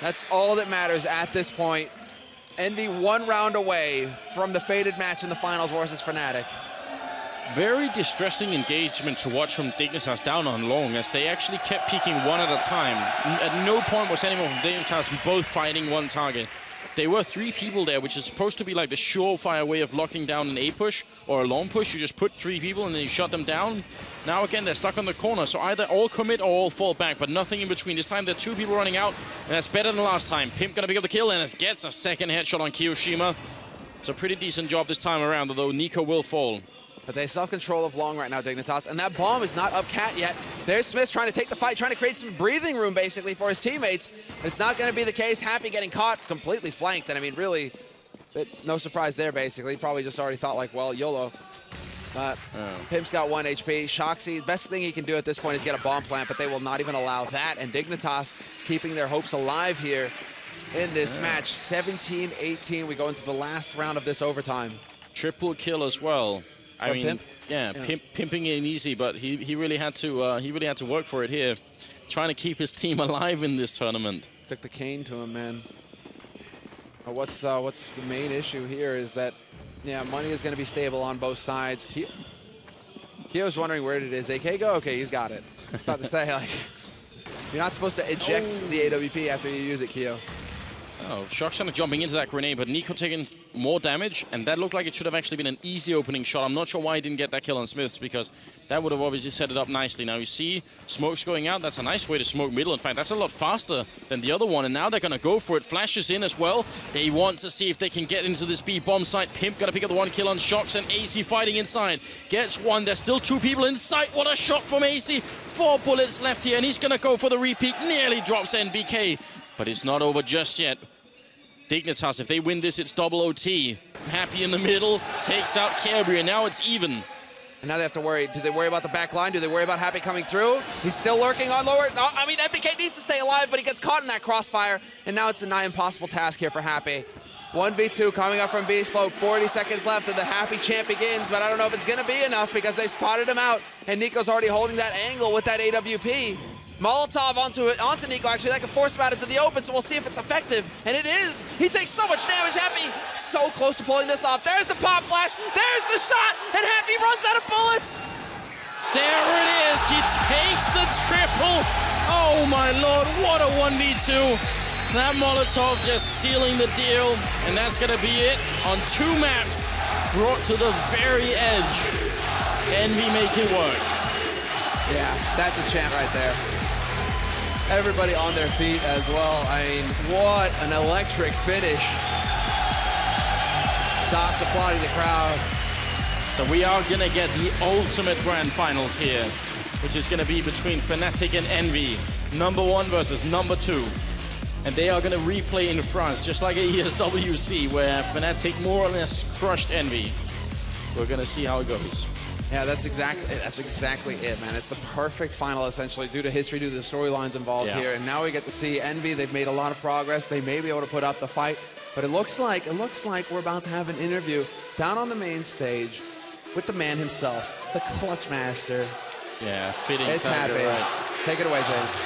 [SPEAKER 2] That's all that matters at this point. Envy 1 round away from the fated match in the finals versus Fnatic.
[SPEAKER 1] Very distressing engagement to watch from Dignitas down on long, as they actually kept peeking one at a time. At no point was anyone from Dignitas both fighting one target. There were 3 people there, which is supposed to be like the surefire way of locking down an A push or a long push. You just put 3 people and then you shut them down. Now again, they're stuck on the corner, so either all commit or all fall back, but nothing in between. This time there are 2 people running out, and that's better than last time. Pimp gonna pick up the kill, and gets a second headshot on Kiyoshima. It's a pretty decent job this time around, although Nico will fall.
[SPEAKER 2] But they self-control of long right now, Dignitas, and that bomb is not up cat yet. There's Smith trying to take the fight, trying to create some breathing room, basically, for his teammates. But it's not going to be the case. Happy getting caught, completely flanked, and I mean, really, no surprise there, basically. Probably just already thought, like, well, YOLO. But Pimp's got 1 HP. Shoxy, best thing he can do at this point is get a bomb plant, but they will not even allow that. And Dignitas keeping their hopes alive here in this match. 17-18, we go into the last round of this overtime.
[SPEAKER 1] Triple kill as well. I mean,
[SPEAKER 2] Pimp?
[SPEAKER 1] Yeah, pimping ain't easy, but he really had to work for it here, trying to keep his team alive in this tournament.
[SPEAKER 2] Took the cane to him, man. What's the main issue here is that, yeah, money is going to be stable on both sides. Kyo's wondering where did his AK go? Okay, he's got it. I was about to say, like, you're not supposed to eject the AWP after you use it, Kyo.
[SPEAKER 1] Oh, Shock's kind of jumping into that grenade, but Nico taking more damage, and that looked like it should have actually been an easy opening shot. I'm not sure why he didn't get that kill on Smiths, because that would have obviously set it up nicely. Now you see smokes going out. That's a nice way to smoke middle. In fact, that's a lot faster than the other one, and now they're going to go for it. Flashes in as well. They want to see if they can get into this B bomb site. Pimp got to pick up the 1 kill on Shocks, and AC fighting inside. Gets 1. There's still 2 people in sight. What a shot from AC. 4 bullets left here, and he's going to go for the repeat. Nearly drops NBK, but it's not over just yet. Dignitas, if they win this, it's double OT. Happy in the middle, takes out Kerby, and now it's even.
[SPEAKER 2] And now they have to worry. Do they worry about the back line? Do they worry about Happy coming through? He's still lurking on lower. No, I mean, NBK needs to stay alive, but he gets caught in that crossfire, and now it's a nigh impossible task here for Happy. 1v2 coming up from B slope, 40 seconds left, and the Happy champ begins, but I don't know if it's going to be enough because they've spotted him out, and Nico's already holding that angle with that AWP. Molotov onto Nico, actually, that can force him out into the open, so we'll see if it's effective. And it is! He takes so much damage, Happy so close to pulling this off. There's the pop flash, there's the shot, and Happy runs out of bullets!
[SPEAKER 1] There it is, he takes the triple! Oh my lord, what a 1v2! That Molotov just sealing the deal, and that's gonna be it on 2 maps, brought to the very edge. EnVy make it work.
[SPEAKER 2] Yeah, that's a chant right there. Everybody on their feet as well. I mean, what an electric finish. Shots applauding the crowd.
[SPEAKER 1] So we are gonna get the ultimate grand finals here, which is gonna be between Fnatic and EnVy. #1 versus #2. And they are gonna replay in France, just like a ESWC, where Fnatic more or less crushed EnVy. We're gonna see how it goes.
[SPEAKER 2] Yeah, that's exactly it, man. It's the perfect final, essentially, due to history, due to the storylines involved here. And now we get to see EnVy. They've made a lot of progress. They may be able to put up the fight, but it looks like we're about to have an interview down on the main stage with the man himself, the Clutch Master.
[SPEAKER 1] Yeah, fitting.
[SPEAKER 2] It's Happy. Right. Take it away, James.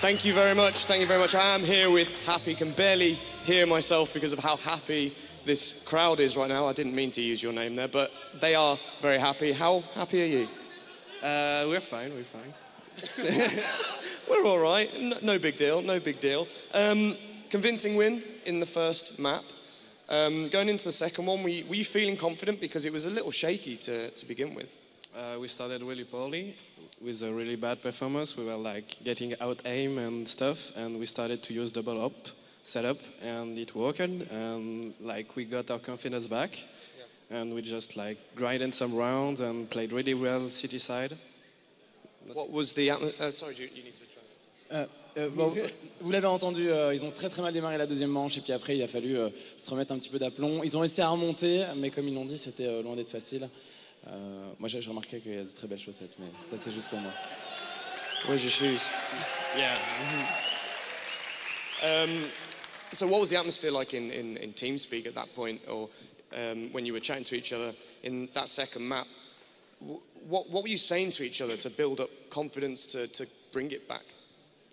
[SPEAKER 3] Thank you very much. Thank you very much. I am here with Happy. Can barely hear myself because of how happy this crowd is right now. I didn't mean to use your name there, but they are very happy. How happy are you?
[SPEAKER 4] We're fine. We're fine.
[SPEAKER 3] We're all right. No big deal. No big deal. Convincing win in the first map. Going into the second one, were you feeling confident? Because it was a little shaky to begin with.
[SPEAKER 4] We started really poorly with a really bad performance. We were like getting out aim and stuff, and we started to use double up setup, and it worked, and like we got our confidence back, and we just like grinded some rounds and played really well city side.
[SPEAKER 3] What was the sorry, you need to try.
[SPEAKER 5] Bon, vous l'avez entendu, ils ont très mal démarré la deuxième manche et puis après il a fallu se remettre un petit peu d'aplomb. Ils ont essayé à remonter, mais comme ils l'ont dit, c'était loin d'être facile. Moi j'ai remarqué qu'il y a de très belles chaussettes, mais ça c'est juste pour moi.
[SPEAKER 3] Where's your shoes? Yeah. So what was the atmosphere like in TeamSpeak at that point, or when you were chatting to each other in that second map? What were you saying to each other to build up confidence to bring it back?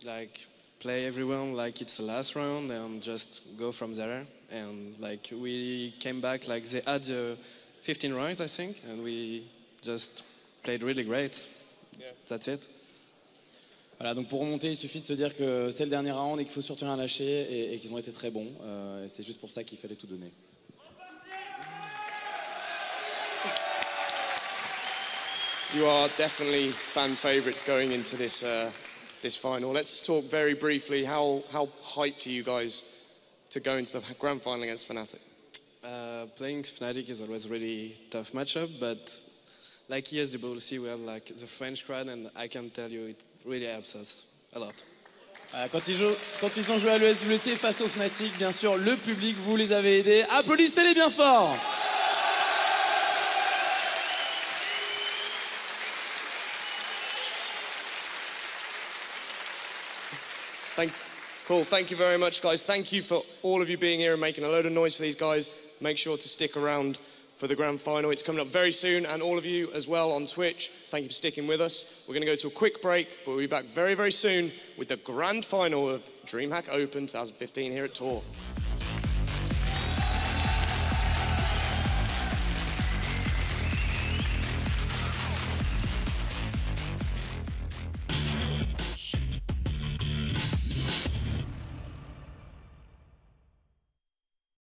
[SPEAKER 4] Like play everyone like it's the last round and just go from there. And like we came back, like they had 15 rounds I think, and we just played really great. Yeah. That's it.
[SPEAKER 5] Voilà, donc pour remonter, il suffit de se dire que c'est le dernier round et qu'il faut surtout rien lâcher et qu'ils ont été très bons. Et c'est juste pour ça qu'il fallait tout donner.
[SPEAKER 3] You are definitely fan favourites going into this this final. Let's talk very briefly. How hyped are you guys to go into the grand final against Fnatic?
[SPEAKER 4] Playing Fnatic is always a really tough matchup, but like EIZO, we have like the French crowd, and I can tell you it really helps us a lot.
[SPEAKER 5] Quand ils ont joué à l'ESWC face au Fnatic, bien sûr, le public, vous les avez aidés. Applaudissez-les bien fort!
[SPEAKER 3] Cool, thank you very much, guys. Thank you for all of you being here and making a load of noise for these guys. Make sure to stick around for the grand final. It's coming up very soon, and all of you as well on Twitch, thank you for sticking with us. We're going to go to a quick break, but we'll be back very, very soon with the grand final of DreamHack Open 2015 here at Tour.